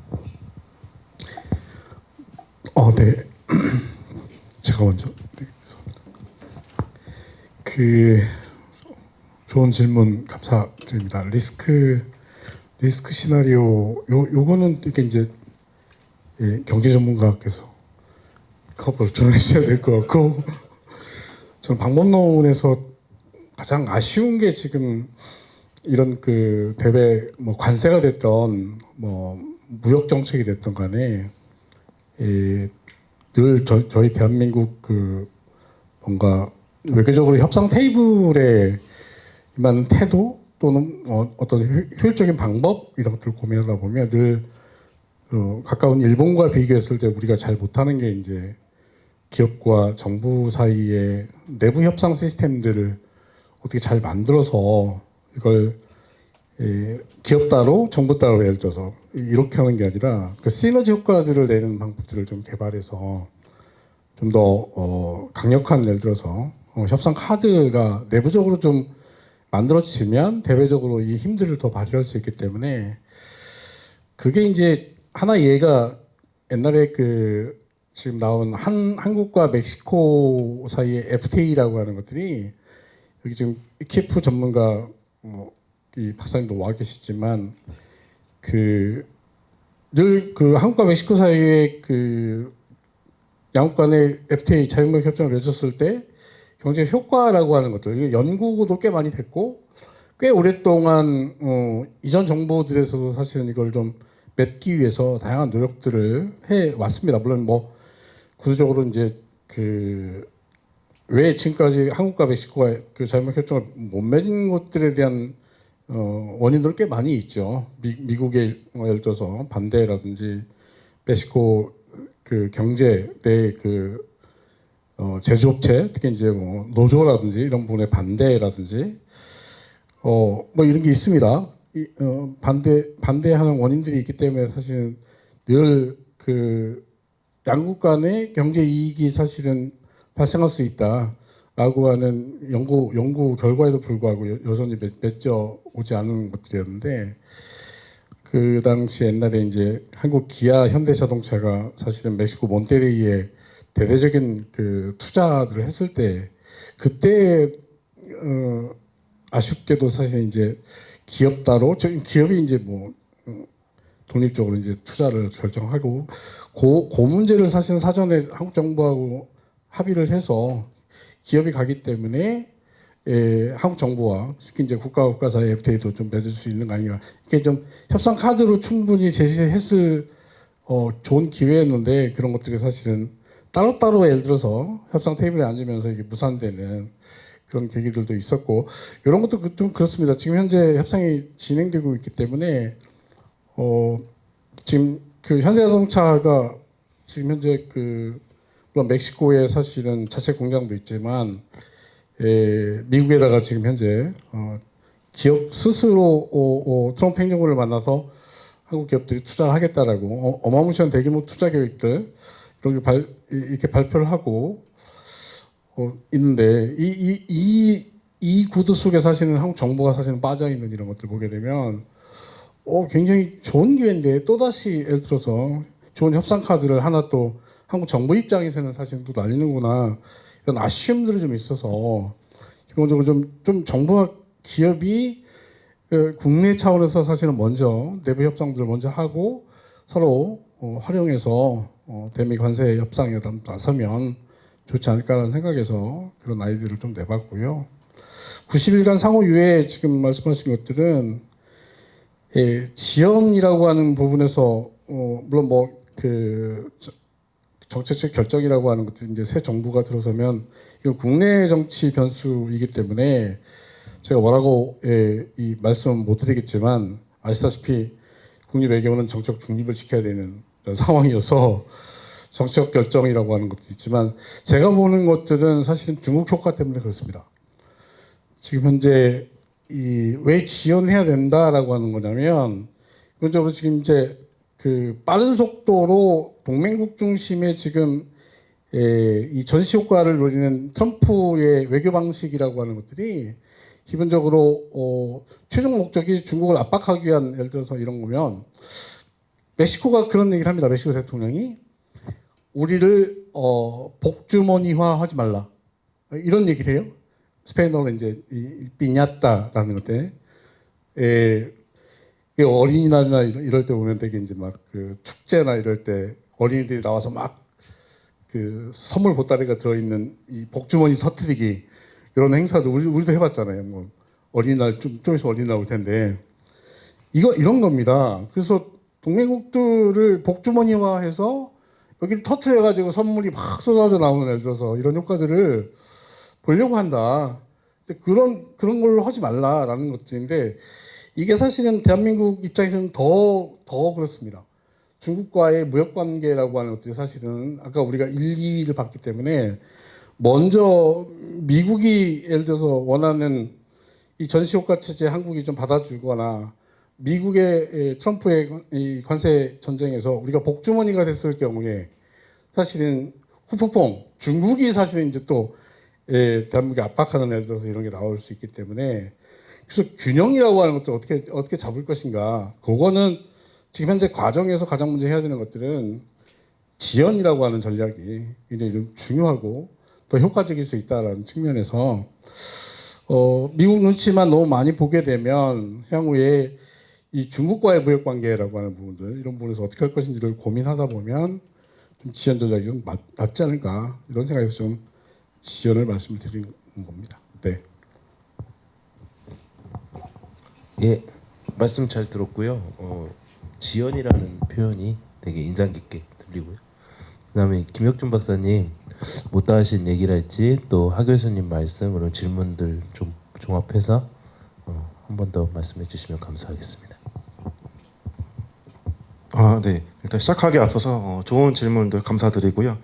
네. 제가 먼저. 그 좋은 질문 감사드립니다. 리스크 시나리오 요거는 이렇게 이제 경제 전문가께서 커버를 좀 해주셔야 될 것 같고 저는 방법론에서 가장 아쉬운 게 지금 이런 그 대외 뭐 관세가 됐던 뭐 무역 정책이 됐던 간에 늘 저희 대한민국 그 뭔가 외교적으로 협상 테이블에 임하는 태도 또는 어떤 효율적인 방법 이런 것들을 고민하다 보면 늘 가까운 일본과 비교했을 때 우리가 잘 못하는 게 이제 기업과 정부 사이의 내부 협상 시스템들을 어떻게 잘 만들어서 이걸 기업 따로 정부 따로 예를 들어서 이렇게 하는 게 아니라 그 시너지 효과들을 내는 방법들을 좀 개발해서 좀 더 강력한 예를 들어서 협상 카드가 내부적으로 좀 만들어지면 대외적으로 이 힘들을 더 발휘할 수 있기 때문에 그게 이제 하나 예가 옛날에 그 지금 나온 한국과 멕시코 사이의 FTA라고 하는 것들이 여기 지금 키프 전문가 이 박사님도 와 계시지만 그 늘 그 한국과 멕시코 사이의 그 양국 간의 FTA 자유무역 협정을 맺었을 때 경제 효과라고 하는 것들 이게 연구도 꽤 많이 됐고 꽤 오랫동안 이전 정부들에서도 사실은 이걸 좀 맺기 위해서 다양한 노력들을 해 왔습니다. 물론 뭐 구조적으로 이제 그 왜 지금까지 한국과 멕시코가 그 자유무역 협정을 못 맺은 것들에 대한 원인들 꽤 많이 있죠. 미국의 예를 들어서 반대라든지 멕시코 그 경제 내 그 제조업체 특히 이제 뭐 노조라든지 이런 부분의 반대라든지 뭐 이런 게 있습니다. 반대하는 원인들이 있기 때문에 사실 늘 그 양국 간의 경제 이익이 사실은 발생할 수 있다라고 하는 연구 결과에도 불구하고 여전히 맺혀 오지 않은 것들이었는데 그 당시 옛날에 이제 한국 기아 현대자동차가 사실은 멕시코 몬테레이에 대대적인 그 투자를 했을 때 그때 아쉽게도 사실 이제 기업 따로 기업이 이제 뭐 독립적으로 이제 투자를 결정하고 그 문제를 사실 사전에 한국 정부하고 합의를 해서 기업이 가기 때문에 한국 정부와 특히 이제 국가와 국가 사이 FTA도 좀 맺을 수 있는 거 아닌가. 이게 좀 협상 카드로 충분히 제시했을 좋은 기회였는데 그런 것들이 사실은 따로따로 예를 들어서 협상 테이블에 앉으면서 이게 무산되는 그런 계기들도 있었고 이런 것도 좀 그렇습니다. 지금 현재 협상이 진행되고 있기 때문에 지금 그 현대자동차가 지금 현재 그 물론 멕시코에 사실은 자체 공장도 있지만 미국에다가 지금 현재 기업 스스로 트럼프 행정부를 만나서 한국 기업들이 투자를 하겠다라고 어마무시한 대규모 투자 계획들 이렇게 발표를 하고 있는데 이 구도 속에 사실은 한국 정부가 사실은 빠져 있는 이런 것들 보게 되면 굉장히 좋은 기회인데 또 다시 예를 들어서 좋은 협상 카드를 하나 또 한국 정부 입장에서는 사실 또 날리는구나 이런 아쉬움들이 좀 있어서 기본적으로 좀 정부와 기업이 국내 차원에서 사실은 먼저 내부 협상들을 먼저 하고 서로 활용해서 대미 관세 협상에 나서면 좋지 않을까라는 생각에서 그런 아이디어를 좀 내봤고요. 90일간 상호 유예 지금 말씀하신 것들은 지연이라고 하는 부분에서 물론 뭐 그 정책적 결정이라고 하는 것들이 이제 새 정부가 들어서면 이건 국내 정치 변수이기 때문에 제가 뭐라고 이 말씀 못 드리겠지만 아시다시피 국립 외교는 정책 중립을 지켜야 되는 상황이어서 정책 결정이라고 하는 것도 있지만 제가 보는 것들은 사실은 중국 효과 때문에 그렇습니다. 지금 현재 왜 지연해야 된다라고 하는 거냐면 기본적으로 지금 이제 그 빠른 속도로 동맹국 중심의 지금 이 전시 효과를 노리는 트럼프의 외교 방식이라고 하는 것들이 기본적으로 최종 목적이 중국을 압박하기 위한 예를 들어서 이런 거면 멕시코가 그런 얘기를 합니다. 멕시코 대통령이 우리를 복주머니화 하지 말라 이런 얘기를 해요. 스페인어로 이제 삐냐따라는 건데 어린이날이나 이럴 때 보면 되게 이제 막 그 축제나 이럴 때 어린이들이 나와서 막 그 선물 보따리가 들어있는 이 복주머니 터뜨리기 이런 행사도 우리도 해봤잖아요. 뭐 어린이날 좀 있으면 어린이날 올 텐데 이런 겁니다. 그래서 동맹국들을 복주머니화해서 여기 터트려가지고 선물이 막 쏟아져 나오는 예를 들어서 이런 효과들을 보려고 한다. 그런 걸로 하지 말라라는 것들인데 이게 사실은 대한민국 입장에서는 더 그렇습니다. 중국과의 무역 관계라고 하는 것들이 사실은 아까 우리가 1, 2위를 봤기 때문에 먼저 미국이 예를 들어서 원하는 이 전시효과 체제 한국이 좀 받아주거나 미국의 트럼프의 이 관세 전쟁에서 우리가 복주머니가 됐을 경우에 사실은 후폭풍 중국이 사실은 이제 또 대한민국에 압박하는 예를 들어서 이런 게 나올 수 있기 때문에 그래서 균형이라고 하는 것들 어떻게 잡을 것인가 그거는 지금 현재 과정에서 가장 먼저 해야 되는 것들은 지연이라고 하는 전략이 굉장히 좀 중요하고 또 효과적일 수 있다라는 측면에서 미국 눈치만 너무 많이 보게 되면 향후에 이 중국과의 무역 관계라고 하는 부분들 이런 부분에서 어떻게 할 것인지를 고민하다 보면 좀 지연 전략이 좀 맞지 않을까 이런 생각에서 좀 지연을 말씀을 드리는 겁니다. 네. 예, 말씀 잘 들었고요. 지연이라는 표현이 되게 인상 깊게 들리고요. 그다음에 김혁준 박사님 못다 하신 얘기랄지 또 하 교수님 말씀 그런 질문들 좀 종합해서 한 번 더 말씀해 주시면 감사하겠습니다. 네. 일단 시작하기 앞서서 좋은 질문들 감사드리고요.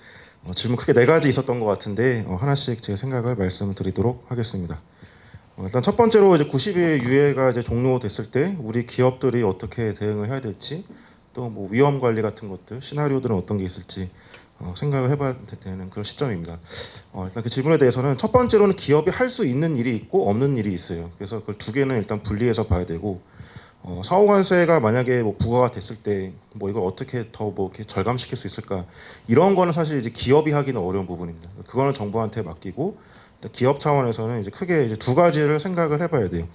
질문 크게 4가지 있었던 것 같은데 하나씩 제 생각을 말씀드리도록 하겠습니다. 일단 첫 번째로 이제 90일 유예가 이제 종료됐을 때 우리 기업들이 어떻게 대응을 해야 될지 또 뭐 위험 관리 같은 것들 시나리오들은 어떤 게 있을지 생각을 해봐야 되는 그런 시점입니다. 일단 그 질문에 대해서는 첫 번째로는 기업이 할 수 있는 일이 있고 없는 일이 있어요. 그래서 그걸 두 개는 일단 분리해서 봐야 되고 사후관세가 만약에 뭐 부과가 됐을 때 뭐 이걸 어떻게 더 뭐 이렇게 절감시킬 수 있을까 이런 거는 사실 이제 기업이 하기는 어려운 부분입니다. 그거는 정부한테 맡기고 기업 차원에서는 이제 크게 이제 두 가지를 생각을 해봐야 돼요.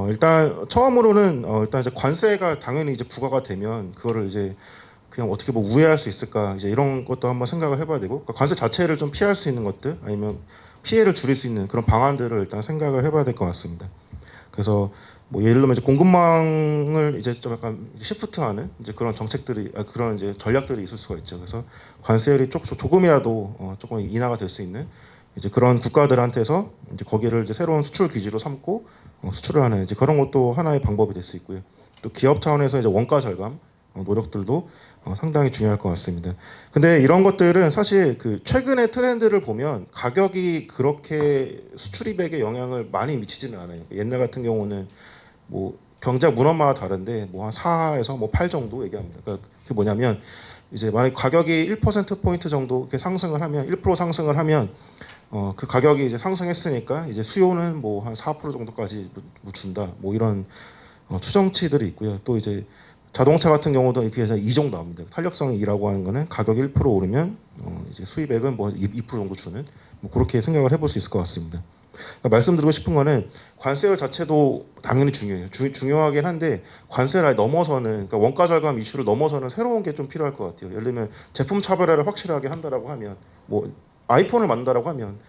일단 처음으로는 일단 이제 관세가 당연히 이제 부과가 되면 그거를 이제 그냥 어떻게 뭐 우회할 수 있을까 이제 이런 것도 한번 생각을 해봐야 되고 그러니까 관세 자체를 좀 피할 수 있는 것들 아니면 피해를 줄일 수 있는 그런 방안들을 일단 생각을 해봐야 될 것 같습니다. 그래서 뭐 예를 들면 이제 공급망을 이제 좀 약간 시프트하는 이제 그런 정책들이 그런 이제 전략들이 있을 수가 있죠. 그래서 관세율이 조금이라도 조금 인하가 될 수 있는 이제 그런 국가들한테서 이제 거기를 이제 새로운 수출 기지로 삼고 수출을 하는 이제 그런 것도 하나의 방법이 될 수 있고요. 또 기업 차원에서 이제 원가 절감 노력들도 상당히 중요할 것 같습니다. 근데 이런 것들은 사실 그 최근의 트렌드를 보면 가격이 그렇게 수출입액에 영향을 많이 미치지는 않아요. 옛날 같은 경우는 뭐 경제학 문헌마다 다른데 뭐 한 4에서 뭐 8 정도 얘기합니다. 그러니까 그게 뭐냐면 이제 만약 가격이 1% 포인트 정도 이렇게 상승을 하면 1% 상승을 하면 그 가격이 이제 상승했으니까 이제 수요는 뭐 한 4% 정도까지 준다. 뭐 이런 추정치들이 있고요. 또 이제 자동차 같은 경우도 이렇게 해서 2 정도 나옵니다. 탄력성 2라고 하는 거는 가격이 1% 오르면 이제 수입액은 뭐 2% 정도 주는 뭐 그렇게 생각을 해볼 수 있을 것 같습니다. 그러니까 말씀드리고 싶은 거는 관세율 자체도 당연히 중요해요. 중요하긴 한데 관세를 아예 넘어서는 그러니까 원가 절감 이슈를 넘어서는 새로운 게 좀 필요할 것 같아요. 예를 들면 제품 차별화를 확실하게 한다라고 하면 뭐 아이폰을 만든다라고 하면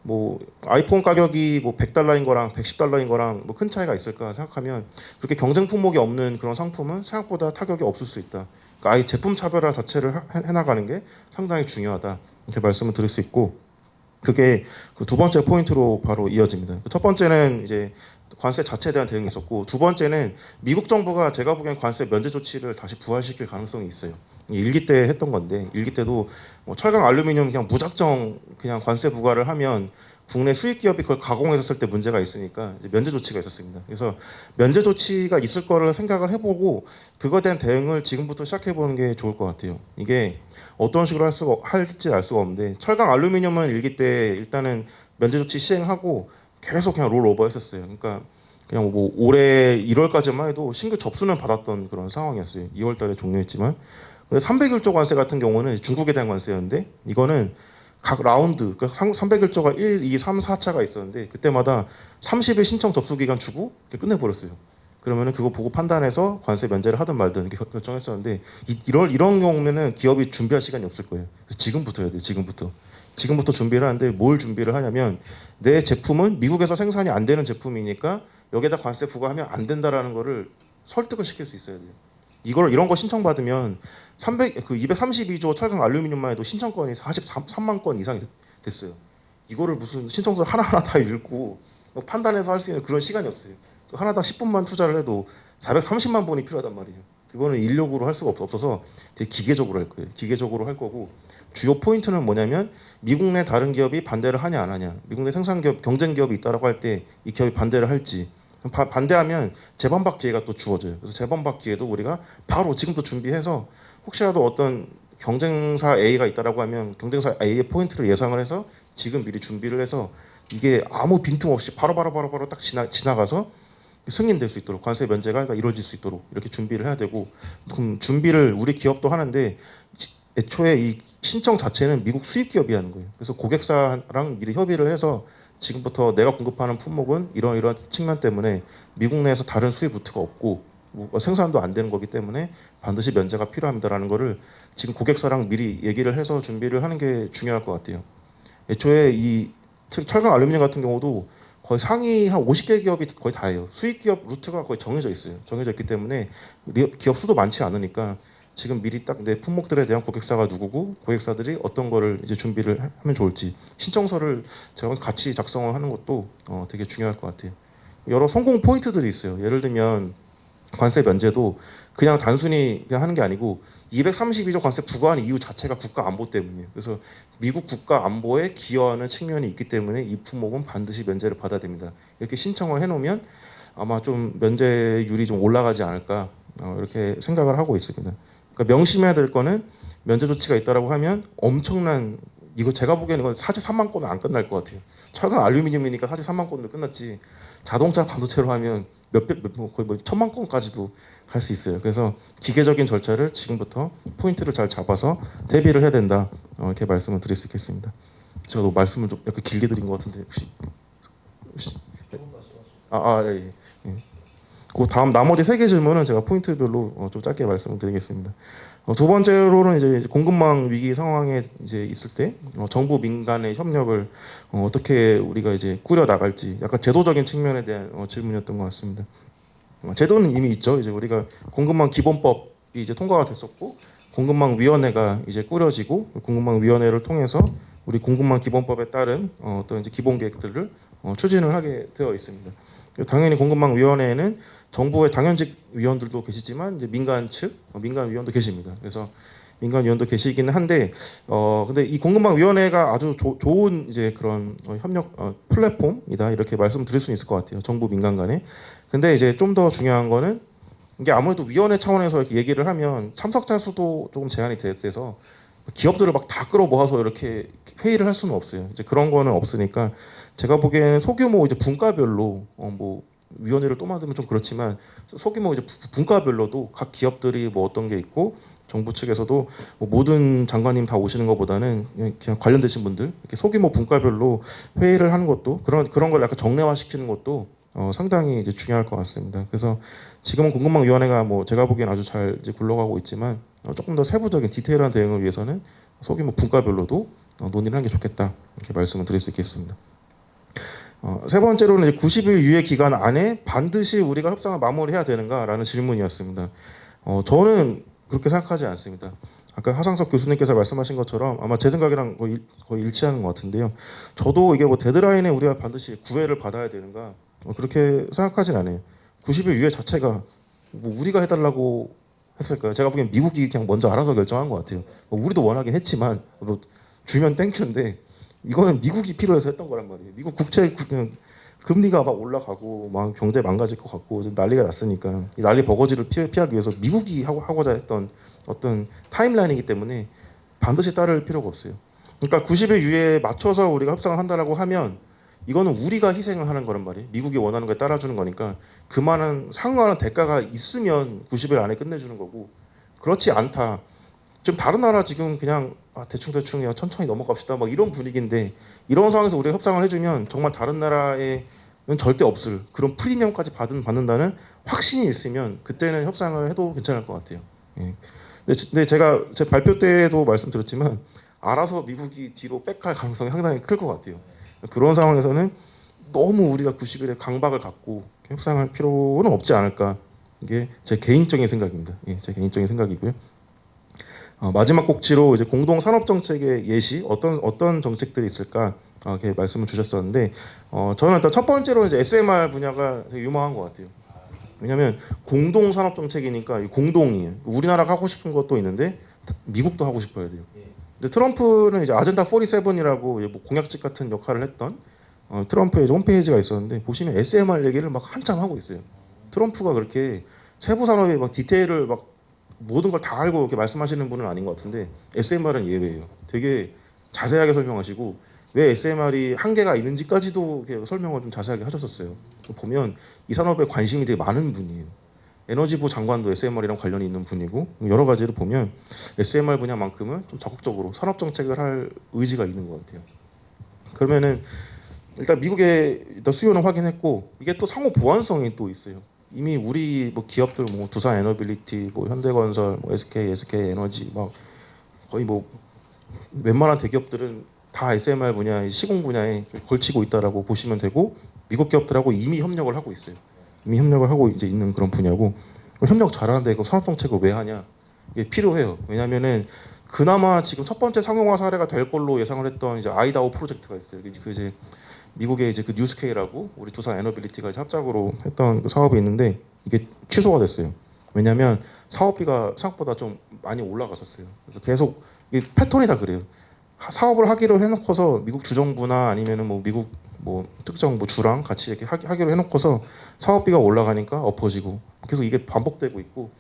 뭐 아이폰 가격이 뭐 100달러인 거랑 110달러인 거랑 뭐 큰 차이가 있을까 생각하면 그렇게 경쟁 품목이 없는 그런 상품은 생각보다 타격이 없을 수 있다. 그러니까 아예 제품 차별화 자체를 해나가는 게 상당히 중요하다. 이렇게 말씀을 드릴 수 있고 그게 그 두 번째 포인트로 바로 이어집니다. 첫 번째는 이제 관세 자체에 대한 대응이 있었고 두 번째는 미국 정부가 제가 보기엔 관세 면제 조치를 다시 부활시킬 가능성이 있어요. 일기 때 했던 건데 일기 때도 뭐 철강 알루미늄 그냥 무작정 그냥 관세 부과를 하면 국내 수입 기업이 그걸 가공했을 때 문제가 있으니까 이제 면제 조치가 있었습니다. 그래서 면제 조치가 있을 거를 생각을 해보고 그거에 대한 대응을 지금부터 시작해 보는 게 좋을 것 같아요. 이게 어떤 식으로 할지 알 수가 없는데 철강 알루미늄은 일기 때 일단은 면제 조치 시행하고 계속 그냥 롤오버 했었어요. 그러니까 그냥 뭐 올해 1월까지만 해도 신규 접수는 받았던 그런 상황이었어요. 2월달에 종료했지만 300일조 관세 같은 경우는 중국에 대한 관세였는데 이거는 각 라운드 그러니까 300일조가 1, 2, 3, 4차가 있었는데 그때마다 30일 신청 접수 기간 주고 끝내버렸어요. 그러면은 그거 보고 판단해서 관세 면제를 하든 말든 이렇게 결정했었는데 이런 경우면은 기업이 준비할 시간이 없을 거예요. 그래서 지금부터 해야 돼요. 지금부터 준비를 하는데 뭘 준비를 하냐면 내 제품은 미국에서 생산이 안 되는 제품이니까 여기에다 관세 부과하면 안 된다라는 거를 설득을 시킬 수 있어야 돼요. 이런 거 신청받으면 232조 철강 알루미늄만 해도 신청건이 43만 건 이상이 됐어요. 이거를 무슨 신청서 하나하나 다 읽고 판단해서 할 수 있는 그런 시간이 없어요. 하나당 10분만 투자를 해도 430만 본이 필요하단 말이에요. 그거는 인력으로 할 수가 없어서 되게 기계적으로 할 거예요. 기계적으로 할 거고 주요 포인트는 뭐냐면 미국 내 다른 기업이 반대를 하냐 안 하냐. 미국 내 생산기업, 경쟁 기업이 있다라고 할 때 이 기업이 반대를 할지 반대하면 재반박 기회가 또 주어져요. 그래서 재반박 기회도 우리가 바로 지금부터 준비해서 혹시라도 어떤 경쟁사 A가 있다라고 하면 경쟁사 A의 포인트를 예상을 해서 지금 미리 준비를 해서 이게 아무 빈틈없이 바로바로 딱 지나가서 승인될 수 있도록 관세 면제가 이루어질 수 있도록 이렇게 준비를 해야 되고 그럼 준비를 우리 기업도 하는데 애초에 이 신청 자체는 미국 수입 기업이 하는 거예요. 그래서 고객사랑 미리 협의를 해서 지금부터 내가 공급하는 품목은 이런 측면 때문에 미국 내에서 다른 수입 루트가 없고 뭐 생산도 안 되는 거기 때문에 반드시 면제가 필요합니다라는 거를 지금 고객사랑 미리 얘기를 해서 준비를 하는 게 중요할 것 같아요. 애초에 이 철강 알루미늄 같은 경우도 거의 상위 한 50개 기업이 거의 다예요. 수입 기업 루트가 거의 정해져 있어요. 정해져 있기 때문에 기업 수도 많지 않으니까 지금 미리 딱 내 품목들에 대한 고객사가 누구고 고객사들이 어떤 거를 이제 준비를 하면 좋을지 신청서를 제가 같이 작성을 하는 것도 되게 중요할 것 같아요. 여러 성공 포인트들이 있어요. 예를 들면 관세 면제도 그냥 단순히 그냥 하는 게 아니고 232조 관세 부과한 이유 자체가 국가 안보 때문이에요. 그래서 미국 국가 안보에 기여하는 측면이 있기 때문에 이 품목은 반드시 면제를 받아야 됩니다. 이렇게 신청을 해놓으면 아마 좀 면제율이 좀 올라가지 않을까 이렇게 생각을 하고 있습니다. 그러니까 명심해야 될 거는 면제 조치가 있다라고 하면 엄청난 이거 제가 보기에는 이건 사실 3만 건은 안 끝날 것 같아요. 철강 알루미늄이니까 사실 3만 건도 끝났지. 자동차 반도체로 하면 거의 뭐 1,000만 건까지도 갈 수 있어요. 그래서 기계적인 절차를 지금부터 포인트를 잘 잡아서 대비를 해야 된다. 이렇게 말씀을 드릴 수 있겠습니다. 제가 너무 말씀을 좀 약간 길게 드린 것 같은데 혹시 예. 예. 그 다음 나머지 3개 질문은 제가 포인트별로 좀 짧게 말씀을 드리겠습니다. 두 번째로는 이제 공급망 위기 상황에 이제 있을 때 정부 민간의 협력을 어떻게 우리가 이제 꾸려 나갈지 약간 제도적인 측면에 대한 질문이었던 것 같습니다. 제도는 이미 있죠. 이제 우리가 공급망 기본법이 이제 통과가 됐었고 공급망 위원회가 이제 꾸려지고 공급망 위원회를 통해서 우리 공급망 기본법에 따른 어떤 이제 기본 계획들을 추진을 하게 되어 있습니다. 당연히 공급망 위원회에는 정부의 당연직 위원들도 계시지만 이제 민간 측 민간 위원도 계십니다. 그래서 민간 위원도 계시기는 한데 근데 이 공급망 위원회가 아주 좋은 이제 그런 협력 플랫폼이다 이렇게 말씀드릴 수 있을 것 같아요. 정부 민간 간에. 근데 이제 좀 더 중요한 거는 이게 아무래도 위원회 차원에서 이렇게 얘기를 하면 참석자 수도 조금 제한이 돼서 기업들을 막 다 끌어 모아서 이렇게 회의를 할 수는 없어요. 이제 그런 거는 없으니까 제가 보기에는 소규모 이제 분과별로 뭐 위원회를 또 만들면 좀 그렇지만 소규모 이제 분과별로도 각 기업들이 뭐 어떤 게 있고 정부 측에서도 뭐 모든 장관님 다 오시는 것보다는 그냥 관련되신 분들 이렇게 소규모 분과별로 회의를 하는 것도 그런 걸 약간 정례화시키는 것도 상당히 이제 중요할 것 같습니다. 그래서 지금은 공급망위원회가 뭐 제가 보기엔 아주 잘 이제 굴러가고 있지만 조금 더 세부적인 디테일한 대응을 위해서는 소규모 분과별로도 논의를 하는 게 좋겠다 이렇게 말씀을 드릴 수 있겠습니다. 세 번째로는 이제 90일 유예 기간 안에 반드시 우리가 협상을 마무리해야 되는가라는 질문이었습니다. 저는 그렇게 생각하지 않습니다. 아까 하상석 교수님께서 말씀하신 것처럼 아마 제 생각이랑 거의 일치하는 것 같은데요. 저도 이게 뭐 데드라인에 우리가 반드시 구애를 받아야 되는가 그렇게 생각하진 않아요. 90일 유예 자체가 뭐 우리가 해달라고 했을까요? 제가 보기엔 미국이 그냥 먼저 알아서 결정한 것 같아요. 뭐 우리도 원하긴 했지만 뭐 주면 땡큐인데 이거는 미국이 필요해서 했던 거란 말이에요. 미국 국채 그냥 금리가 막 올라가고 막 경제 망가질 것 같고 좀 난리가 났으니까 이 난리 버거지를 피하기 위해서 미국이 하고자 했던 어떤 타임라인이기 때문에 반드시 따를 필요가 없어요. 그러니까 90일 유예에 맞춰서 우리가 협상을 한다라고 하면 이거는 우리가 희생을 하는 거란 말이에요. 미국이 원하는 거에 따라주는 거니까 그만한 상응하는 대가가 있으면 90일 안에 끝내주는 거고 그렇지 않다. 지금 다른 나라 지금 그냥 대충 그냥 천천히 넘어갑시다 막 이런 분위기인데 이런 상황에서 우리가 협상을 해주면 정말 다른 나라에는 절대 없을 그런 프리미엄까지 받는다는 확신이 있으면 그때는 협상을 해도 괜찮을 것 같아요. 예. 근데 제가 제 발표 때도 말씀드렸지만 알아서 미국이 뒤로 백할 가능성이 상당히 클 것 같아요. 그런 상황에서는 너무 우리가 90일의 강박을 갖고 협상할 필요는 없지 않을까. 이게 제 개인적인 생각입니다. 예, 제 개인적인 생각이고요. 마지막 꼭지로 이제 공동 산업 정책의 예시 어떤 정책들이 있을까 이렇게 말씀을 주셨었는데 저는 일단 첫 번째로 이제 SMR 분야가 되게 유망한 것 같아요. 왜냐하면 공동 산업 정책이니까 공동이에요. 우리나라가 하고 싶은 것도 있는데 미국도 하고 싶어야 돼요. 근데 트럼프는 이제 아젠다 47이라고 뭐 공약집 같은 역할을 했던 트럼프의 홈페이지가 있었는데 보시면 SMR 얘기를 막 한참 하고 있어요. 트럼프가 그렇게 세부 산업의 막 디테일을 막 모든 걸 다 알고 이렇게 말씀하시는 분은 아닌 것 같은데 SMR은 예외예요. 되게 자세하게 설명하시고 왜 SMR이 한계가 있는지까지도 이렇게 설명을 좀 자세하게 하셨었어요. 보면 이 산업에 관심이 되게 많은 분이에요. 에너지부 장관도 SMR이랑 관련이 있는 분이고 여러 가지를 보면 SMR 분야만큼은 좀 적극적으로 산업 정책을 할 의지가 있는 것 같아요. 그러면은 일단 미국의 수요는 확인했고 이게 또 상호 보완성이 또 있어요. 이미 우리 뭐 기업들 뭐 두산 에너빌리티, 뭐 현대건설, 뭐 SK 에너지 막 거의 뭐 웬만한 대기업들은 다 SMR 분야, 시공 분야에 걸치고 있다라고 보시면 되고 미국 기업들하고 이미 협력을 하고 있어요. 이미 협력을 하고 이제 있는 그런 분야고 협력 잘하는데 그 산업 정책을 왜 하냐? 이게 필요해요. 왜냐하면은 그나마 지금 첫 번째 상용화 사례가 될 걸로 예상을 했던 이제 아이다호 프로젝트가 있어요. 그 이제 미국의 이제 그 뉴스케이라고 우리 두산 에너빌리티가 합작으로 했던 그 사업이 있는데 이게 취소가 됐어요. 왜냐하면 사업비가 생각보다 좀 많이 올라갔었어요. 그래서 계속 이 패턴이 다 그래요. 사업을 하기로 해놓고서 미국 주정부나 아니면은 뭐 미국 뭐 특정 뭐 주랑 같이 이렇게 하기로 해놓고서 사업비가 올라가니까 엎어지고 계속 이게 반복되고 있고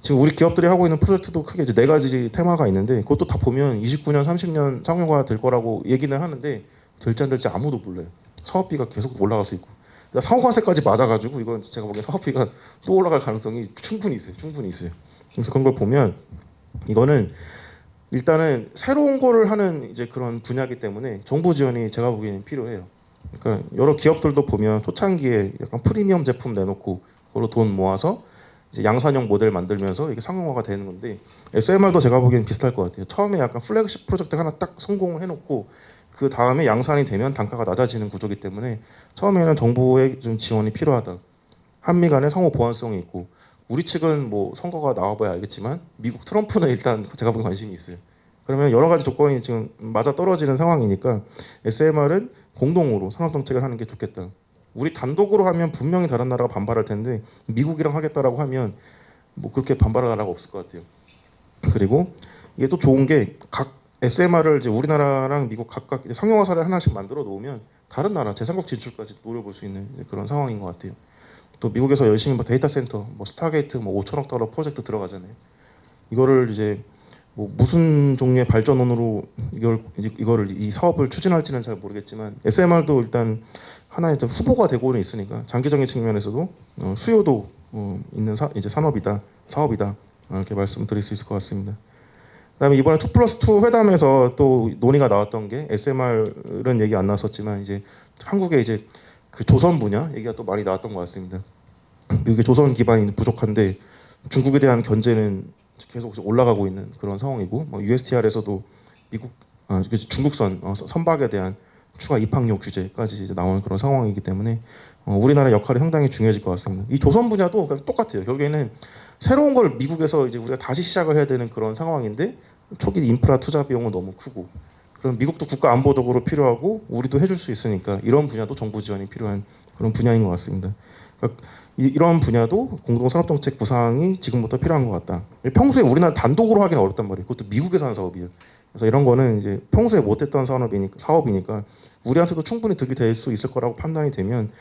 지금 우리 기업들이 하고 있는 프로젝트도 크게 이제 4가지 테마가 있는데 그것도 다 보면 29년, 30년 상용화 될 거라고 얘기는 하는데 될지 안 될지 아무도 몰라요. 사업비가 계속 올라갈 수 있고 상호관세까지 맞아가지고 이건 제가 보기엔 사업비가 또 올라갈 가능성이 충분히 있어요. 충분히 있어요. 그래서 그런 걸 보면 이거는 일단은 새로운 거를 하는 이제 그런 분야이기 때문에 정부 지원이 제가 보기에는 필요해요. 그러니까 여러 기업들도 보면 초창기에 약간 프리미엄 제품 내놓고 그걸로 돈 모아서 이제 양산형 모델 만들면서 이게 상용화가 되는 건데 SMR도 제가 보기엔 비슷할 것 같아요. 처음에 약간 플래그십 프로젝트 하나 딱 성공을 해놓고 그 다음에 양산이 되면 단가가 낮아지는 구조이기 때문에 처음에는 정부의 좀 지원이 필요하다. 한미 간의 상호 보완성이 있고 우리 측은 뭐 선거가 나와봐야 알겠지만 미국 트럼프는 일단 제가 보기엔 관심이 있어요. 그러면 여러 가지 조건이 지금 맞아 떨어지는 상황이니까 SMR은 공동으로 산업 정책을 하는 게 좋겠다. 우리 단독으로 하면 분명히 다른 나라가 반발할 텐데 미국이랑 하겠다라고 하면 뭐 그렇게 반발할 나라가 없을 것 같아요. 그리고 이게 또 좋은 게 각 SMR을 이제 우리나라랑 미국 각각 이제 상용화 사례 하나씩 만들어 놓으면 다른 나라 제3국 진출까지 노려볼 수 있는 그런 상황인 것 같아요. 또 미국에서 열심히 뭐 데이터 센터, 뭐 스타게이트 뭐 5천억 달러 프로젝트 들어가잖아요. 이거를 이제 뭐 무슨 종류의 발전원으로 이거를 이 사업을 추진할지는 잘 모르겠지만 SMR도 일단 하나의 후보가 되고는 있으니까 장기적인 측면에서도 수요도 있는 이제 산업이다, 사업이다 이렇게 말씀드릴 수 있을 것 같습니다. 그다음에 이번에 2+2 회담에서 또 논의가 나왔던 게 SMR은 얘기 안 나왔었지만 이제 한국의 이제 그 조선 분야 얘기가 또 많이 나왔던 것 같습니다. 미국의 조선 기반이 부족한데 중국에 대한 견제는 계속 올라가고 있는 그런 상황이고 뭐 USTR에서도 미국 중국선 선박에 대한 추가 입항료 규제까지 이제 나오는 그런 상황이기 때문에 우리나라 역할이 상당히 중요해질 것 같습니다. 이 조선 분야도 똑같아요. 결국에는 새로운 걸 미국에서 이제 우리가 다시 시작을 해야 되는 그런 상황인데 초기 인프라 투자 비용은 너무 크고 그럼 미국도 국가 안보적으로 필요하고 우리도 해줄 수 있으니까 이런 분야도 정부 지원이 필요한 그런 분야인 것 같습니다. 그러니까 이런 분야도 공동산업정책 구상이 지금부터 필요한 것 같다. 평소에 우리나라 단독으로 하기는 어렵단 말이에요. 그것도 미국에서 하는 사업이에요. 그래서 이런 거는 이제 평소에 못했던 사업이니까 우리한테도 충분히 득이 될 수 있을 거라고 판단이 되면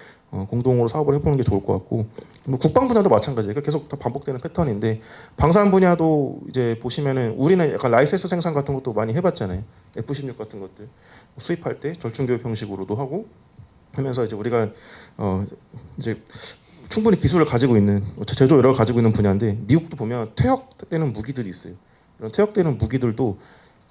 공동으로 사업을 해보는 게 좋을 것 같고 뭐 국방 분야도 마찬가지예요. 계속 다 반복되는 패턴인데 방산 분야도 이제 보시면은 우리는 약간 라이센스 생산 같은 것도 많이 해봤잖아요. F-16 같은 것들 수입할 때 절충교육 형식으로도 하고 하면서 이제 우리가 이제 충분히 기술을 가지고 있는 제조 여력을 가지고 있는 분야인데 미국도 보면 퇴역되는 무기들이 있어요. 이런 퇴역되는 무기들도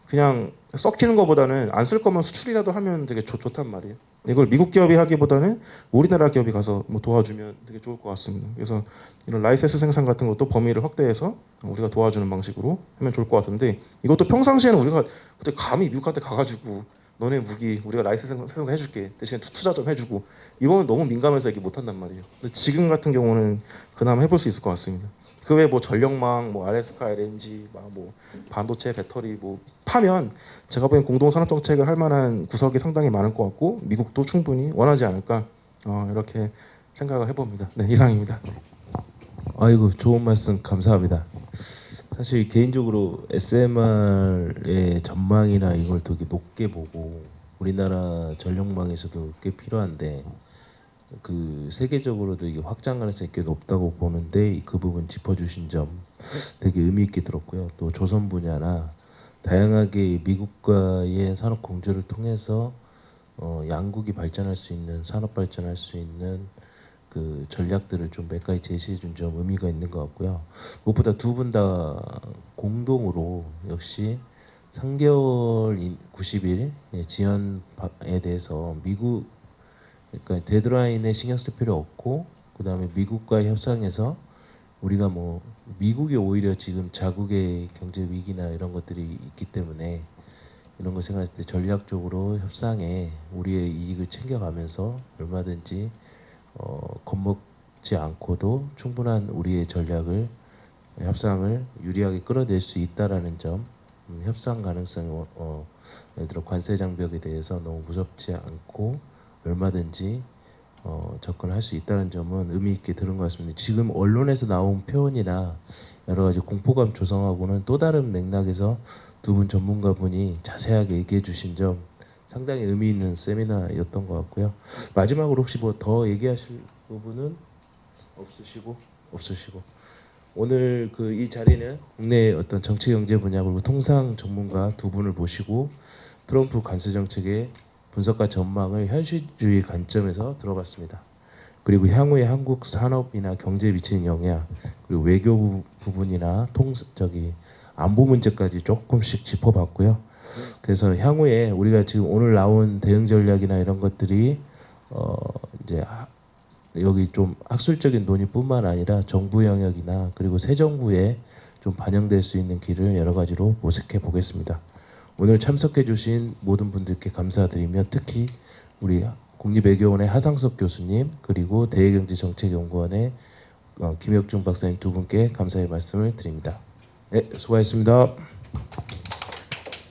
그냥 썩히는 것보다는 안 쓸 거면 수출이라도 하면 되게 좋단 말이에요. 이걸 미국 기업이 하기보다는 우리나라 기업이 가서 뭐 도와주면 되게 좋을 것 같습니다. 그래서 이런 라이센스 생산 같은 것도 범위를 확대해서 우리가 도와주는 방식으로 하면 좋을 것 같은데 이것도 평상시에는 우리가 그때 감히 미국한테 가가지고 너네 무기 우리가 라이센스 생산해줄게 대신 투자 좀 해주고 이거는 너무 민감해서 얘기 못한단 말이에요. 근데 지금 같은 경우는 그나마 해볼 수 있을 것 같습니다. 그 외에 뭐 전력망, 뭐 알래스카 LNG, 뭐 반도체 배터리 뭐 파면 제가 보기엔 공동 산업 정책을 할 만한 구석이 상당히 많을 것 같고 미국도 충분히 원하지 않을까 이렇게 생각을 해봅니다. 네, 이상입니다. 아이고 좋은 말씀 감사합니다. 사실 개인적으로 SMR의 전망이나 이걸 되게 높게 보고 우리나라 전력망에서도 꽤 필요한데 그 세계적으로도 이게 확장 가능성이 꽤 높다고 보는데 그 부분 짚어주신 점 되게 의미 있게 들었고요. 또 조선 분야나 다양하게 미국과의 산업 공조를 통해서 양국이 발전할 수 있는 산업 발전할 수 있는 그 전략들을 좀 몇 가지 제시해 준 점 의미가 있는 것 같고요. 무엇보다 두 분 다 공동으로 역시 3개월 90일 지연에 대해서 미국 그러니까 데드라인에 신경 쓸 필요 없고 그다음에 미국과의 협상에서 우리가 뭐 미국이 오히려 지금 자국의 경제 위기나 이런 것들이 있기 때문에 이런 거 생각할 때 전략적으로 협상에 우리의 이익을 챙겨가면서 얼마든지 겁먹지 않고도 충분한 우리의 전략을 협상을 유리하게 끌어낼 수 있다라는 점 협상 가능성 예를 들어 관세 장벽에 대해서 너무 무섭지 않고 얼마든지 접근할 수 있다는 점은 의미 있게 들은 것 같습니다. 지금 언론에서 나온 표현이나 여러 가지 공포감 조성하고는 또 다른 맥락에서 두 분 전문가분이 자세하게 얘기해 주신 점 상당히 의미 있는 세미나였던 것 같고요. 마지막으로 혹시 뭐 더 얘기하실 부분은 없으시고 오늘 그 이 자리는 국내 어떤 정치 경제 분야 그리고 통상 전문가 두 분을 모시고 트럼프 관세 정책의 분석과 전망을 현실주의 관점에서 들어봤습니다. 그리고 향후에 한국 산업이나 경제에 미치는 영향 그리고 외교 부분이나 안보 문제까지 조금씩 짚어봤고요. 그래서 향후에 우리가 지금 오늘 나온 대응 전략이나 이런 것들이 이제 여기 좀 학술적인 논의뿐만 아니라 정부 영역이나 그리고 새 정부에 좀 반영될 수 있는 길을 여러 가지로 모색해 보겠습니다. 오늘 참석해 주신 모든 분들께 감사드리며 특히 우리 국립외교원의 하상석 교수님 그리고 대외경제정책연구원의 김혁중 박사님 두 분께 감사의 말씀을 드립니다. 네, 수고하셨습니다.